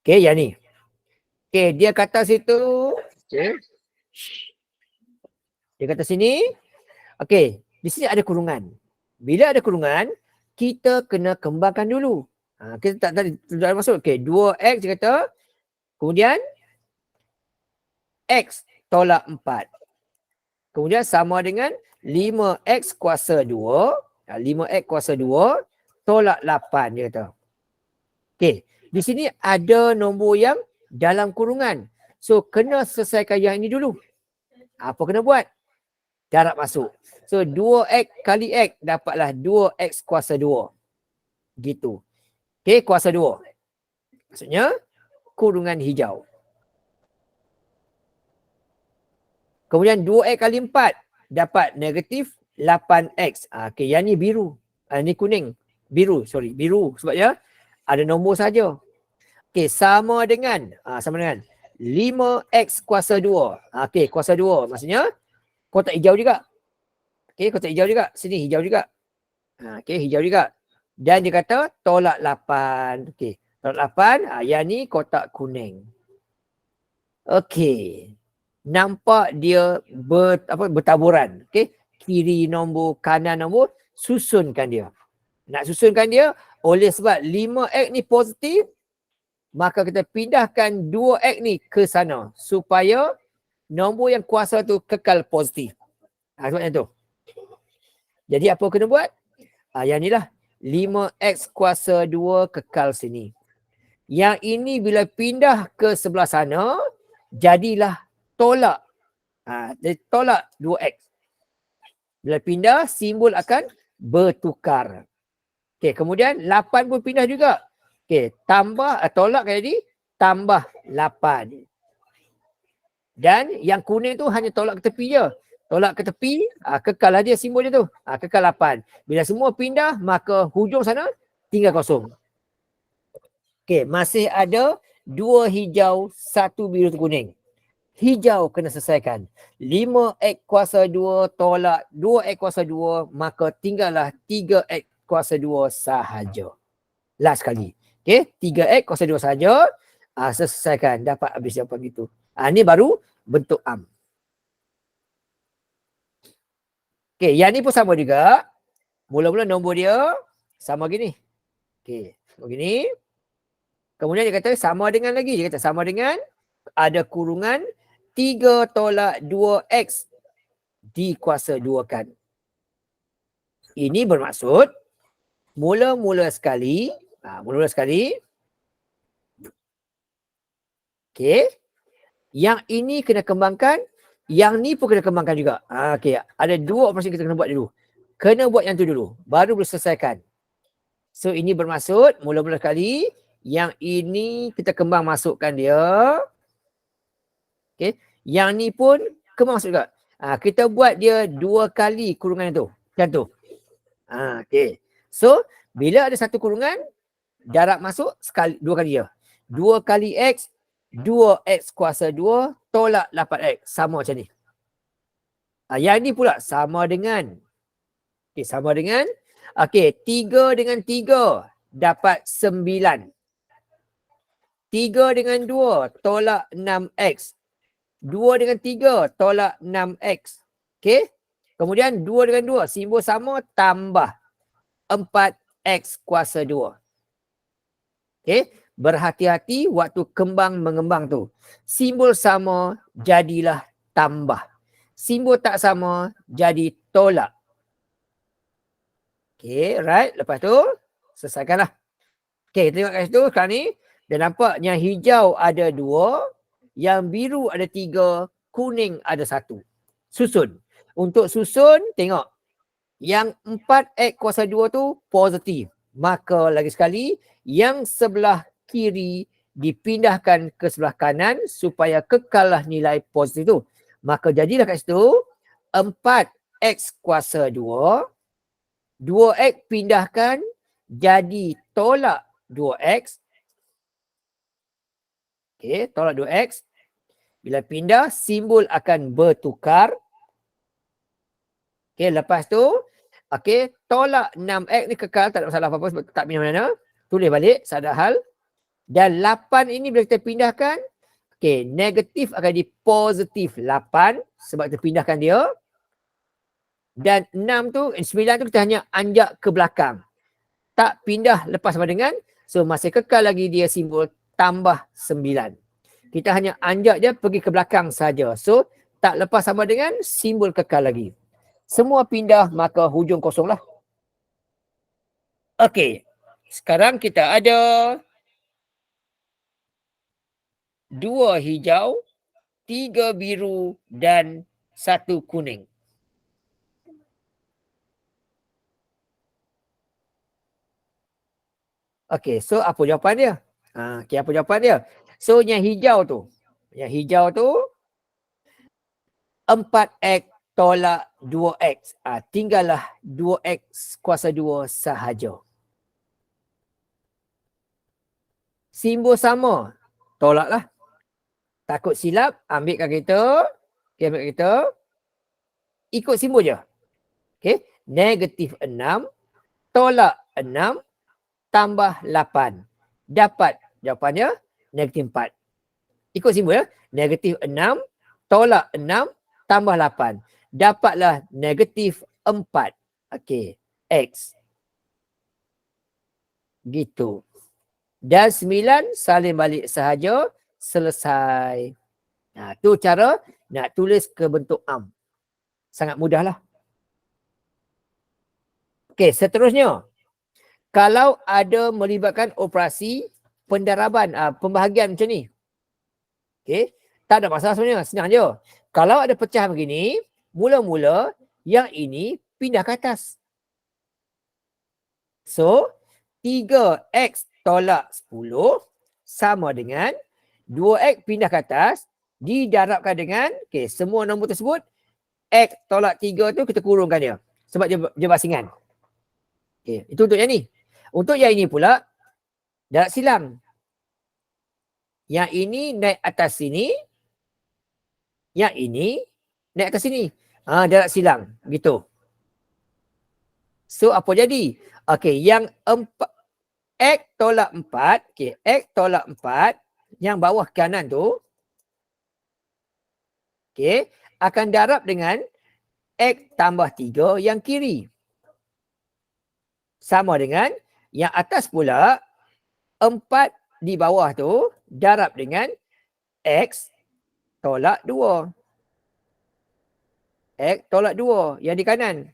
Okey, yang ni. Okey, dia kata situ. Okay. Dia kata sini. Okey, di sini ada kurungan. Bila ada kurungan, kita kena kembangkan dulu. Kita tak tadi sudah masuk. Okey, 2x dia kata. Kemudian x tolak 4. Kemudian sama dengan 5x kuasa 2. 5x kuasa 2 tolak 8 dia kata. Okey, di sini ada nombor yang dalam kurungan. So kena selesaikan yang ini dulu. Apa kena buat? Darab masuk. So 2x kali x dapatlah 2x kuasa 2. Gitu. Okey, kuasa 2. Maksudnya kurungan hijau. Kemudian 2x kali 4 dapat negatif 8x. Okey, yang ni biru. Ni kuning. Biru, sorry. Biru sebabnya ada nombor saja. Okey, sama dengan 5x kuasa 2. Okey, kuasa 2. Maksudnya kotak hijau juga. Okey, kotak hijau juga. Sini hijau juga. Okey, hijau juga. Dan dia kata tolak 8. Okey, tolak 8. Yang ni kotak kuning. Okey. Nampak dia bertaburan. Okey, kiri nombor, kanan nombor, susunkan dia. Nak susunkan dia oleh sebab 5x ni positif, maka kita pindahkan 2x ni ke sana supaya nombor yang kuasa tu kekal positif. Sebabnya tu. Jadi apa kena buat? Yang ni lah. 5x kuasa 2 kekal sini. Yang ini bila pindah ke sebelah sana, jadilah tolak. Tolak 2x. Bila pindah, simbol akan bertukar. Okey, kemudian 8 pun pindah juga. Okey, tambah, tolak kan jadi, tambah 8. Dan yang kuning tu hanya tolak ke tepi je. Tolak ke tepi, kekal lah dia simbol dia tu. Kekal 8. Bila semua pindah, maka hujung sana tinggal kosong. Okey, masih ada 2 hijau, 1 biru, 1 kuning. Hijau kena selesaikan. 5x kuasa 2 tolak 2x kuasa 2, maka tinggallah 3x kuasa 2 sahaja. Last sekali. Okey, 3x kuasa 2 sahaja. Selesaikan. Dapat habis jawapan itu. Ni baru bentuk am. Okey, yang ni pun sama juga. Mula-mula nombor dia sama gini. Okey, begini. Kemudian dia kata sama dengan lagi. Dia kata sama dengan ada kurungan 3 tolak 2x dikuasa 2 kan. Ini bermaksud mula-mula sekali. Mula-mula sekali. Okey. Yang ini kena kembangkan. Yang ni pun kena kembangkan juga. Okey. Ada 2 operasi kita kena buat dulu. Kena buat yang tu dulu. Baru boleh selesaikan. So ini bermaksud mula-mula sekali. Yang ini kita kembang masukkan dia. Okey. Yang ni pun kembang masuk juga. Kita buat dia 2 kali kurungan itu. Macam tu. Okey. So bila ada satu kurungan, darab masuk sekali 2 kali je. 2 kali x, 2x kuasa 2 tolak 8x. Sama macam ni. Yang ni pula sama dengan. Okey, sama dengan. Okey, 3 dengan 3 dapat 9. 3 dengan 2 tolak 6x. 2 dengan 3 tolak 6x. Okey. Kemudian 2 dengan 2 simbol sama tambah 4x kuasa 2. Okey. Berhati-hati waktu kembang mengembang tu. Simbol sama jadilah tambah. Simbol tak sama jadi tolak. Okey, right. Lepas tu selesaikanlah. Okey, tengok kat situ sekarang ni. Dia nampak yang hijau ada 2, yang biru ada 3, kuning ada 1. Susun. Untuk susun, tengok. Yang 4x kuasa 2 tu positif. Maka lagi sekali, yang sebelah kiri dipindahkan ke sebelah kanan supaya kekallah nilai positif tu. Maka jadilah kat situ 4x kuasa 2. 2x pindahkan jadi tolak 2x. Okey, tolak 2x. Bila pindah, simbol akan bertukar. Okey, lepas tu, okey, tolak 6x ni kekal, tak ada masalah apa-apa sebab tak pindah mana-mana. Tulis balik, sadar hal. Dan 8 ini bila kita pindahkan, okey, negatif akan jadi positif 8 sebab kita pindahkan dia. Dan 9 tu kita hanya anjak ke belakang. Tak pindah lepas sama dengan, so masih kekal lagi dia simbol tambah 9. Kita hanya anjak je pergi ke belakang saja. So tak lepas sama dengan simbol kekal lagi. Semua pindah maka hujung kosong lah. Okey. Sekarang kita ada 2 hijau, 3 biru dan 1 kuning. Okey, so apa jawapan dia? Okey, apa jawapan dia? So yang hijau tu 4x tolak 2x. Tinggallah 2x kuasa 2 sahaja. Simbol sama, tolaklah. Takut silap, ambil kalkulator. Okay, ambil kalkulator. Ikut simbol je. Okay. -6 tolak 6 tambah 8. Dapat jawapannya -4. Ikut simbol ya. -6 tolak 6 tambah 8. Dapatlah -4. Okey. X. Gitu. Dan 9 salin balik sahaja. Selesai. Nah, tu cara nak tulis ke bentuk am. Sangat mudah lah. Okey, seterusnya. Kalau ada melibatkan operasi pendaraban, pembahagian macam ni. Okey, tak ada masalah sebenarnya, senang je. Kalau ada pecahan begini, mula-mula yang ini pindah ke atas. So, 3x tolak 10 sama dengan 2x pindah ke atas didarabkan dengan, okey, semua nombor tersebut, x tolak 3 tu kita kurungkan dia. Sebab dia basingan. Okey, itu untuk yang ni. Untuk yang ini pula, darab silang. Yang ini naik atas sini. Yang ini naik atas sini. Darab silang. Begitu. So, apa jadi? Okey, yang 4. X tolak 4. Okey, X tolak 4. Yang bawah kanan tu. Okey, akan darab dengan X tambah 3 yang kiri. Sama dengan yang atas pula. 4 di bawah tu darab dengan X tolak 2. X tolak 2 yang di kanan.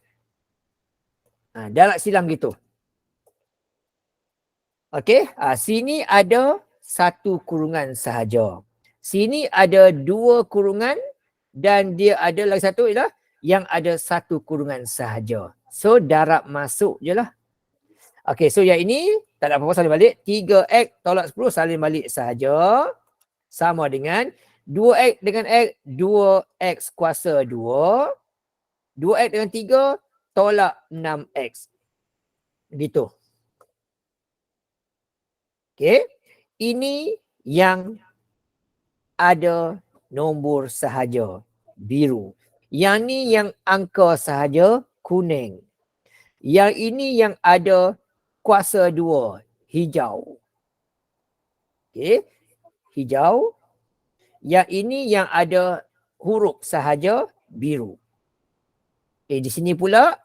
Darab silang gitu. Okey, sini ada satu kurungan sahaja. Sini ada 2 kurungan dan dia ada lagi satu ialah yang ada satu kurungan sahaja. So darab masuk je lah. Okey, so yang ini tak ada apa-apa, salin balik. 3x tolak 10 salin balik sahaja. Sama dengan 2x dengan x, 2x kuasa 2. 2x dengan 3 tolak 6x. Gitu. Okey. Ini yang ada nombor sahaja, biru. Yang ni yang angka sahaja, kuning. Yang ini yang ada kuasa 2, hijau. Okey. Hijau. Yang ini yang ada huruf sahaja, biru. Di sini pula,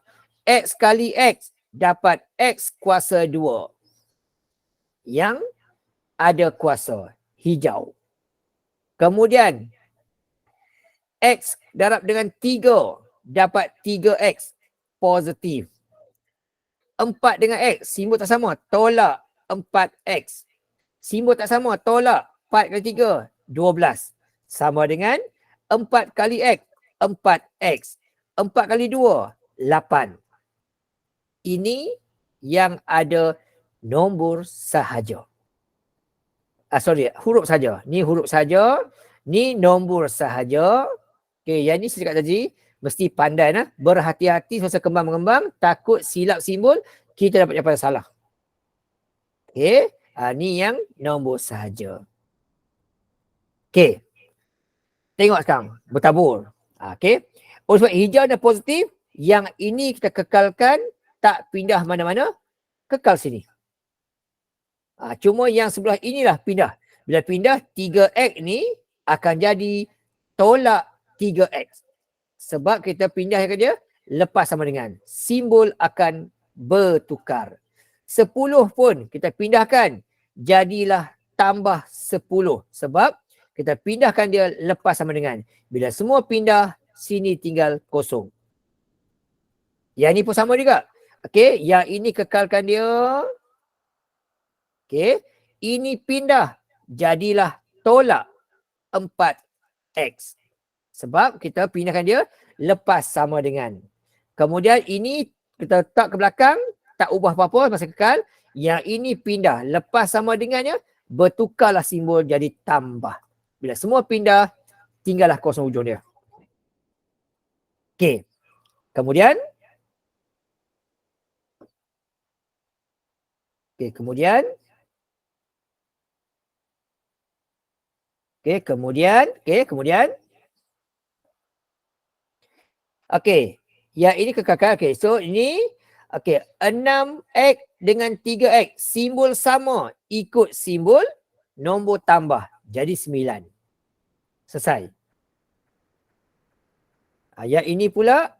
x kali x dapat x kuasa 2. Yang ada kuasa hijau. Kemudian, x darab dengan 3 dapat 3x positif. 4 dengan x, simbol tak sama, tolak 4x. Simbol tak sama, tolak 4 kali 3, 12. Sama dengan 4 kali x, 4x. 4 kali 2, 8. Ini yang ada nombor sahaja. Huruf sahaja. Ni huruf sahaja. Ni nombor sahaja. Okey, yang ni saya cakap tadi, mesti pandai nah. Berhati-hati semasa kembang-mengembang, takut silap simbol, kita dapat jawapan salah. Okey, ni yang nombor sahaja. Okey. Tengok sekarang, bertabur. Okey. Oleh sebab hijau dan positif, yang ini kita kekalkan, tak pindah mana-mana, kekal sini. Cuma yang sebelah inilah pindah. Bila pindah, 3x ni akan jadi tolak 3x. Sebab kita pindah ke dia, lepas sama dengan. Simbol akan bertukar. 10 pun kita pindahkan, jadilah tambah 10. Sebab kita pindahkan dia lepas sama dengan. Bila semua pindah, sini tinggal kosong. Yang ini pun sama juga. Okey, yang ini kekalkan dia. Okey, ini pindah, jadilah tolak 4x. Sebab kita pindahkan dia lepas sama dengan. Kemudian ini kita letak ke belakang, tak ubah apa-apa, masih kekal. Yang ini pindah, lepas sama dengannya, bertukarlah simbol jadi tambah. Bila semua pindah, tinggallah kosong ujung dia. Okey. Kemudian, Okey, kemudian, okey. Yang ini kekalkan. Okey, so ini okey, 6X dengan 3X simbol sama, ikut simbol nombor tambah. Jadi 9. Selesai. Yang ini pula,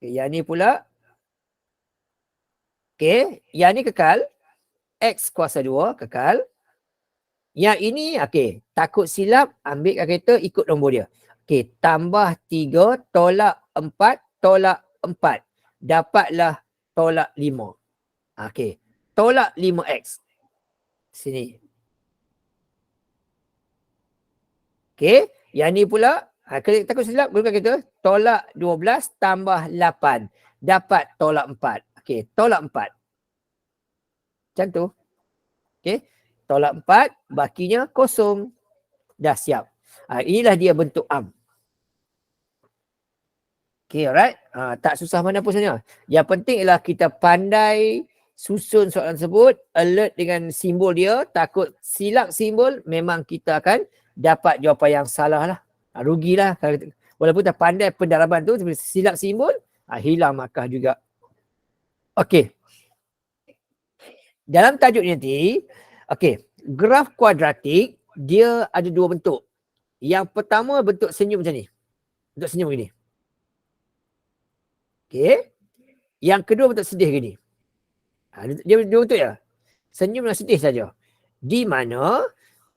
yang ni pula, okey, yang ni kekal, X kuasa 2 kekal. Yang ini, okey, takut silap, ambil kalkulator ikut nombor dia. Okey, tambah 3 tolak 4 tolak 4. Dapatlah tolak 5. Okey, tolak 5X. Sini. Okey, yang ni pula, kalau takut silap, gunakan kalkulator. Tolak 12 tambah 8. Dapat tolak 4. Okey, tolak 4. Macam tu. Okey, tolak 4, bakinya kosong. Dah siap. Inilah dia bentuk am. Okay, alright. Tak susah mana pun sebenarnya. Yang penting ialah kita pandai susun soalan tersebut, alert dengan simbol dia, takut silap simbol, memang kita akan dapat jawapan yang salah lah. Rugilah. Walaupun dah pandai pendaraban tu, silap simbol, hilang markah juga. Okey. Dalam tajuk ni nanti, okey, graf kuadratik, dia ada dua bentuk. Yang pertama bentuk senyum macam ni. Bentuk senyum begini. Okey. Yang kedua bentuk sedih gini. Dia dua bentuk ya. Senyum dan sedih saja. Di mana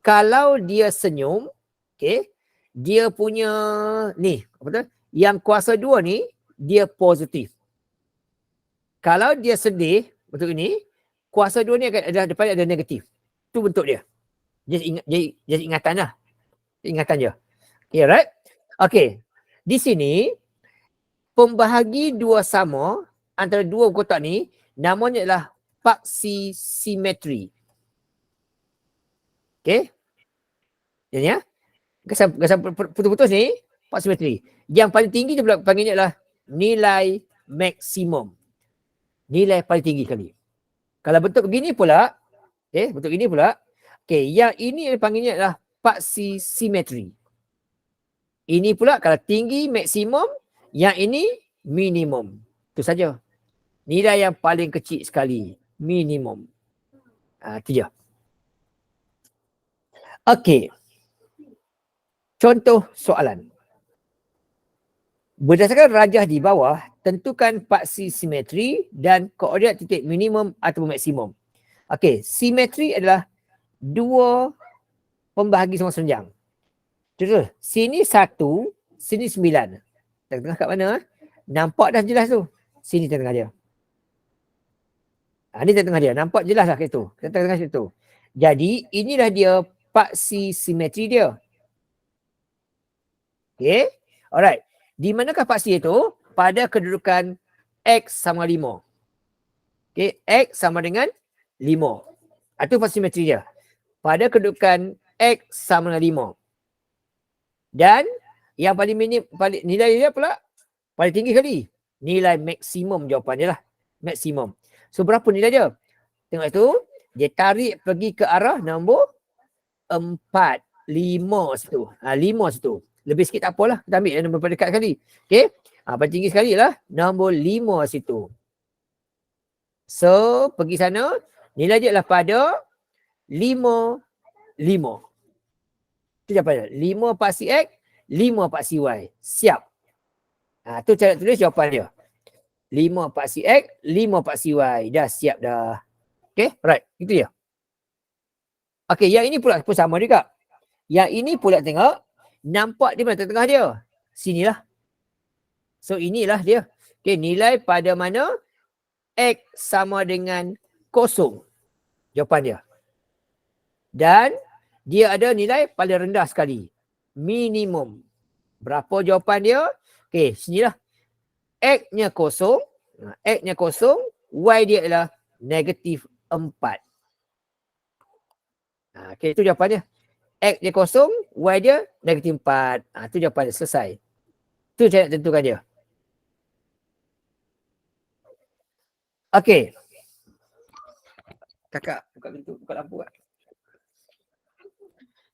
kalau dia senyum, okey, dia punya ni, apa tu? Yang kuasa 2 ni dia positif. Kalau dia sedih bentuk ini, kuasa 2 ni akan ada depan ada negatif. Tu bentuk dia. Jadi ingatan lah. Ingatan je. Okay, right? Okay. Di sini pembahagi dua sama antara dua kotak ni namanya adalah paksi simetri. Okay. Jadi ya. Gasan putus-putus ni paksi simetri. Yang paling tinggi tu panggilnya adalah nilai maksimum. Nilai paling tinggi kali. Kalau bentuk begini pula, bentuk ini pula, yang ini panggilnya adalah paksi simetri. Ini pula kalau tinggi maksimum, yang ini minimum. Itu saja. Nilai yang paling kecil sekali, minimum. Itu je. Okey. Contoh soalan. Berdasarkan rajah di bawah, tentukan paksi simetri dan koordinat titik minimum atau maksimum. Okey, simetri adalah dua pembahagi sama senjang. Betul. Sini 1, sini 9. Tengah-tengah kat mana? Nampak dah jelas tu. Sini tengah dia. Ni tengah dia. Nampak jelas lah kat tu. Tengah-tengah situ. Jadi inilah dia paksi simetri dia. Okay. Alright. Di manakah paksi itu? Pada kedudukan X sama 5. Okay. X sama dengan 5. Itu paksi simetri dia. Pada kedudukan X sama dengan 5. Dan yang paling minim, nilai dia pula paling tinggi kali. Nilai maksimum jawapan dia lah. Maksimum. So berapa nilai dia? Tengok itu. Dia tarik pergi ke arah nombor 4. 5 situ. 5 situ. Lebih sikit tak apalah. Kita ambil yang nombor dekat sekali. Okay. Paling tinggi sekali lah. Nombor 5 situ. So pergi sana. Nilai dia adalah pada 5. Itu jawapan dia. 5 paksi X. 5 paksi Y. Siap. Tu cara tulis jawapan dia. 5 paksi X, 5 paksi Y. Dah siap dah. Okay, right. Itu je. Okay, yang ini pula pun sama juga. Yang ini pula tengok. Nampak di mana tengah-tengah dia? Sinilah. So, inilah dia. Okay, nilai pada mana X sama dengan 0. Jawapan dia. Dan dia ada nilai paling rendah sekali. Minimum. Berapa jawapan dia? Okay, sinilah. X-nya 0. X-nya 0. Y dia adalah negatif 4. Okay, itu jawapan dia. X dia 0. Y dia negatif 4. Itu jawapan dia. Selesai. Itu cara nak tentukan dia. Okay. Kakak, buka pintu, buka lampu.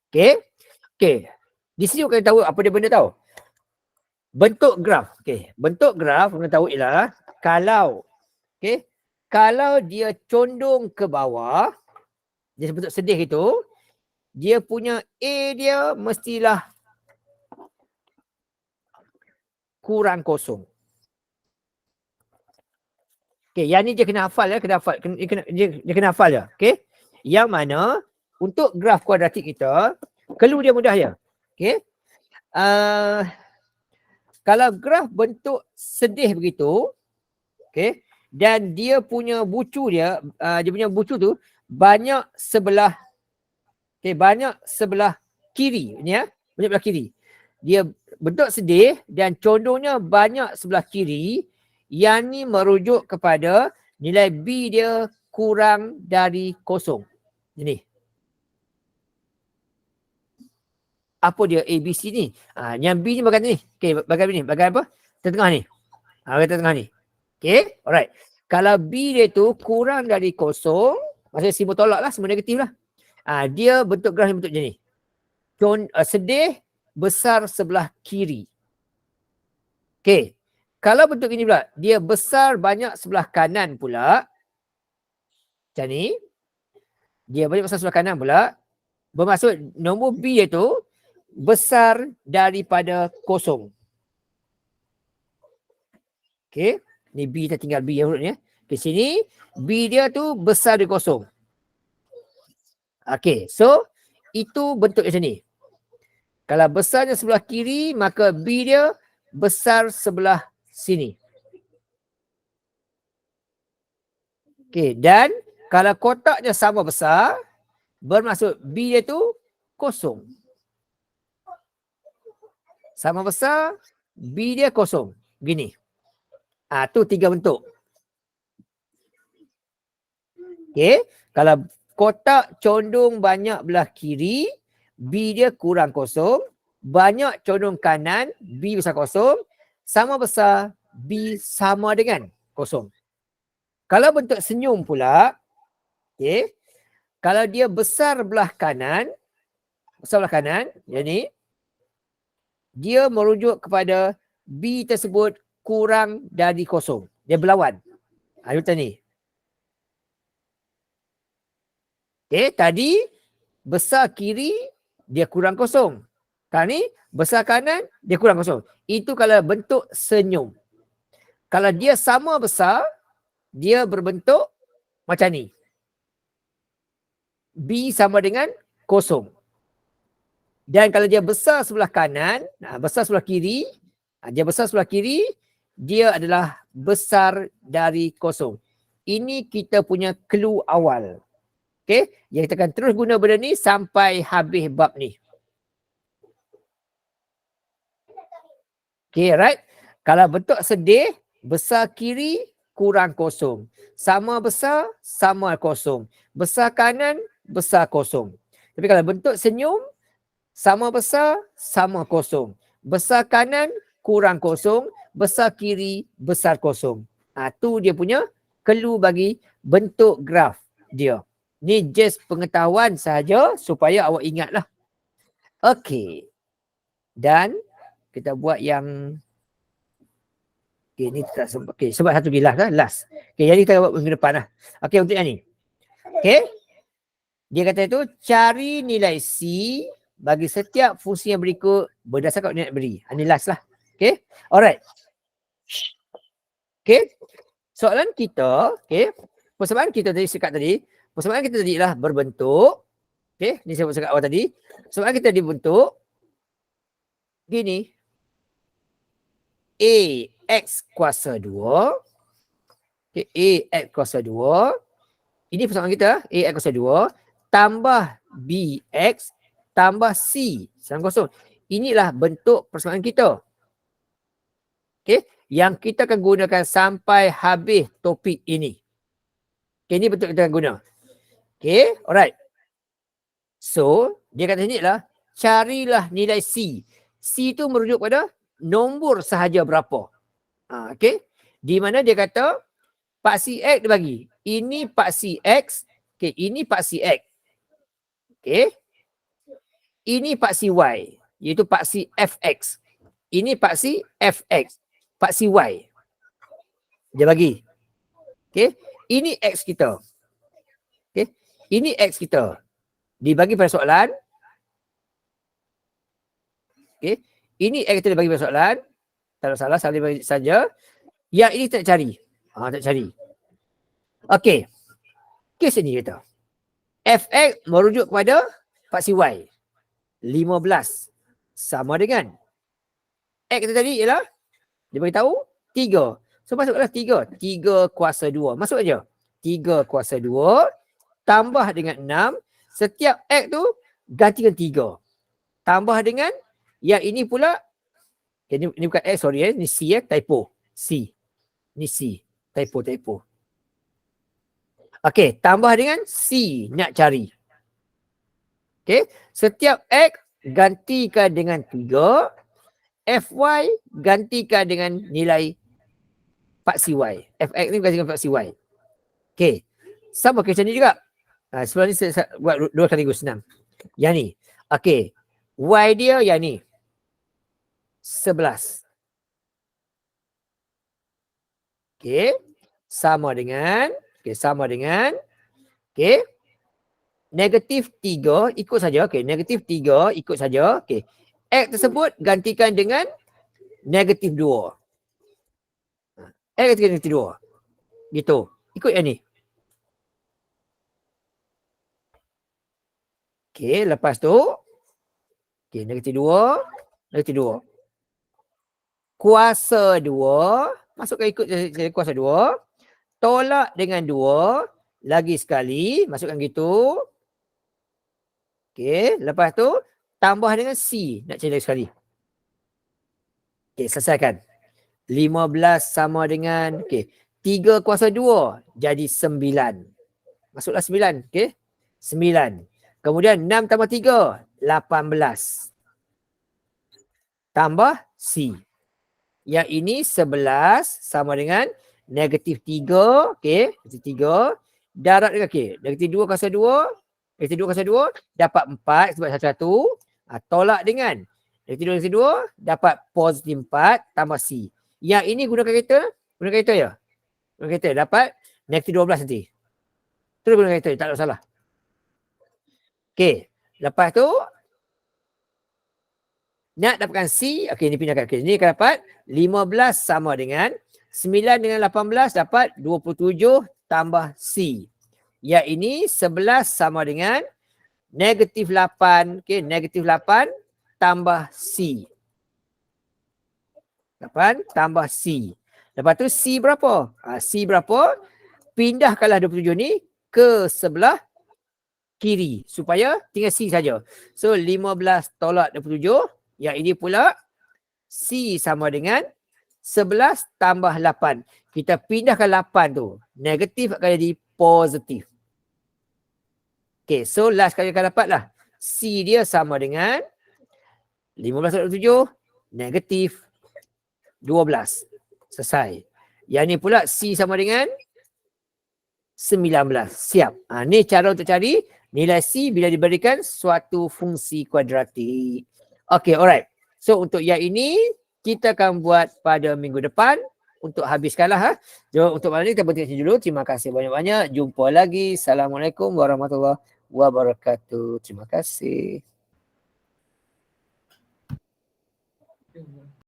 Okey. Okey. Di sini kena tahu apa dia benda tahu. Bentuk graf. Okey. Bentuk graf kena tahu ialah kalau okey, kalau dia condong ke bawah, dia bentuk sedih itu, dia punya A dia mestilah kurang kosong. Okey, yang ni dia kena hafal ya, kena hafal. Dia kena hafal ya. Okey. Yang mana untuk graf kuadratik kita, clue dia mudah je. Okey. Kalau graf bentuk sedih begitu, okey, dan dia punya bucu dia punya bucu tu banyak sebelah, okey, banyak sebelah kiri ni ya, banyak sebelah kiri. Dia bentuk sedih dan condongnya banyak sebelah kiri, yang ni merujuk kepada nilai B dia kurang dari kosong. Ini. Apa dia A, B, C ni? Yang B ni bagian ni. Okey, bagian ni. Bagian apa? Tengah ni. Bagian tengah ni. Okey, alright. Kalau B dia tu kurang dari kosong, maksudnya simbol tolak lah, simbol negatif lah. Dia bentuk graf yang bentuk macam ni. Sedih besar sebelah kiri. Okey. Kalau bentuk ini pula, dia besar banyak sebelah kanan pula. Macam ni. Dia banyak besar sebelah kanan pula. Bermaksud nombor B itu besar daripada kosong. Okey. Ni B, kita tinggal B yang huruf ni. Di sini, B dia tu besar dari kosong. Okey. So, itu bentuk macam ni. Kalau besarnya sebelah kiri, maka B dia besar sebelah sini. Okey, dan kalau kotaknya sama besar, bermaksud B dia tu kosong. Sama besar, B dia kosong. Gini. Tu 3 bentuk. Okey, kalau kotak condong banyak belah kiri, B dia kurang kosong. Banyak condong kanan, B besar kosong. Sama besar, B sama dengan kosong. Kalau bentuk senyum pula, okey, kalau dia besar belah kanan, yang ni, dia merujuk kepada B tersebut kurang dari kosong. Dia berlawan. Macam ni. Okey, tadi besar kiri, dia kurang kosong. Kali ni, besar kanan, dia kurang kosong. Itu kalau bentuk senyum. Kalau dia sama besar, dia berbentuk macam ni. B sama dengan kosong. Dan kalau dia besar sebelah kanan, besar sebelah kiri, dia besar sebelah kiri, dia adalah besar dari kosong. Ini kita punya clue awal. Okey, yang kita akan terus guna benda ni sampai habis bab ni. Okey, right? Kalau bentuk sedih, besar kiri, kurang kosong. Sama besar, sama kosong. Besar kanan, besar kosong. Tapi kalau bentuk senyum, sama besar, sama kosong. Besar kanan, kurang kosong. Besar kiri, besar kosong. Tu dia punya clue bagi bentuk graf dia. Ni just pengetahuan sahaja supaya awak ingatlah. Okey. Dan kita buat yang ni tak sempat. Sebab satu lagi last. Jadi kita buat minggu depan lah. Untuk yang ni. Dia kata itu cari nilai C bagi setiap fungsi yang berikut berdasarkan nilai beri. Ini last lah. Alright. Soalan kita, persamaan kita tadi sekat tadi, persamaan kita tadi lah berbentuk, ni saya buat sekat awal tadi, persamaan kita dibentuk gini, A X kuasa 2, A X kuasa 2, ini persamaan kita, A X kuasa 2, tambah B X, tambah C, sama kosong. Inilah bentuk persamaan kita. Yang kita akan gunakan sampai habis topik ini. Ini bentuk kita akan guna. Alright. So, dia kata sini lah, carilah nilai C. C itu merujuk pada nombor sahaja berapa. Di mana dia kata, paksi X dia bagi. Ini paksi X. Ini paksi X. ini paksi Y, iaitu paksi Fx. Ini paksi Fx, paksi Y. Dia bagi. Okey, ini X kita. Okey, ini X kita. Dibagi pada soalan. Okey, ini X kita dibagi pada soalan. Tak ada salah, saya bagi saja. Yang ini tak cari. Tak cari. Okey. Kes ini kita. Fx merujuk kepada paksi Y. 15 sama dengan X kita tadi ialah dia beritahu 3. So masuklah 3. 3 kuasa 2. Masuk aja. 3 kuasa 2 tambah dengan 6. Setiap X tu gantikan 3. Tambah dengan yang ini pula. Okay, ini bukan X, sorry. Ini C, typo. C. Ini C. Typo. Okey, tambah dengan C nak cari. Okey, setiap X gantikan dengan 3. Fy gantikan dengan nilai paksi Y. Fx ni gantikan paksi Y. Okey, sama macam ni juga. Sebelum ni saya buat dua kali senang. Yang ni. Okey, Y dia yang ni. 11. Okey, sama dengan negatif 3 ikut saja. Okey, negatif 3 ikut saja. Okey, X tersebut gantikan dengan negatif 2. X gantikan negatif 2. Gitu. Ikut yang ni. Okey, lepas tu negatif 2, negatif 2. Kuasa 2, masukkan ikut kuasa 2. Tolak dengan 2, lagi sekali, masukkan gitu. Okey, lepas tu tambah dengan C, nak cari lagi sekali. Okey, selesaikan. 15 sama dengan 3 kuasa 2 jadi 9. Masuklah 9, okey. 9. Kemudian 6 tambah 3, 18. Tambah C. Yang ini 11 sama dengan negatif 3, okey, negatif 3. Darab dengan negatif 2 kuasa 2, negatif 2 kuasa 2 dapat 4 sebab satu-satu. Tolak dengan negatif 2 dapat positif 4 tambah C. Yang ini gunakan kereta ya. Gunakan kereta dapat negatif 12 nanti. Terus gunakan kereta, tak ada salah. Okey, lepas tu nak dapatkan C, okey, ni pindahkan. Okey, ni akan dapat 15 sama dengan 9 dengan 18 dapat 27 tambah C. Yang ini 11 sama dengan negatif 8. Okey, negatif 8 tambah C. 8 tambah C. Lepas tu C berapa? C berapa? Pindahkanlah 27 ni ke sebelah kiri supaya tinggal C saja. So 15 tolak 27. Yang ini pula C sama dengan 11 tambah 8. Kita pindahkan 8 tu. Negatif akan jadi positif. Okay, so last kali akan dapatlah. C dia sama dengan 15 tolak 27 negatif 12. Selesai. Yang ni pula C sama dengan 19. Siap. Ni cara untuk cari nilai C bila diberikan suatu fungsi kuadratik. Okay, alright. So untuk yang ini kita akan buat pada minggu depan untuk habiskanlah. Jadi untuk malam ni kita berhenti dulu. Terima kasih banyak-banyak. Jumpa lagi. Assalamualaikum warahmatullahi wabarakatuh. Terima kasih.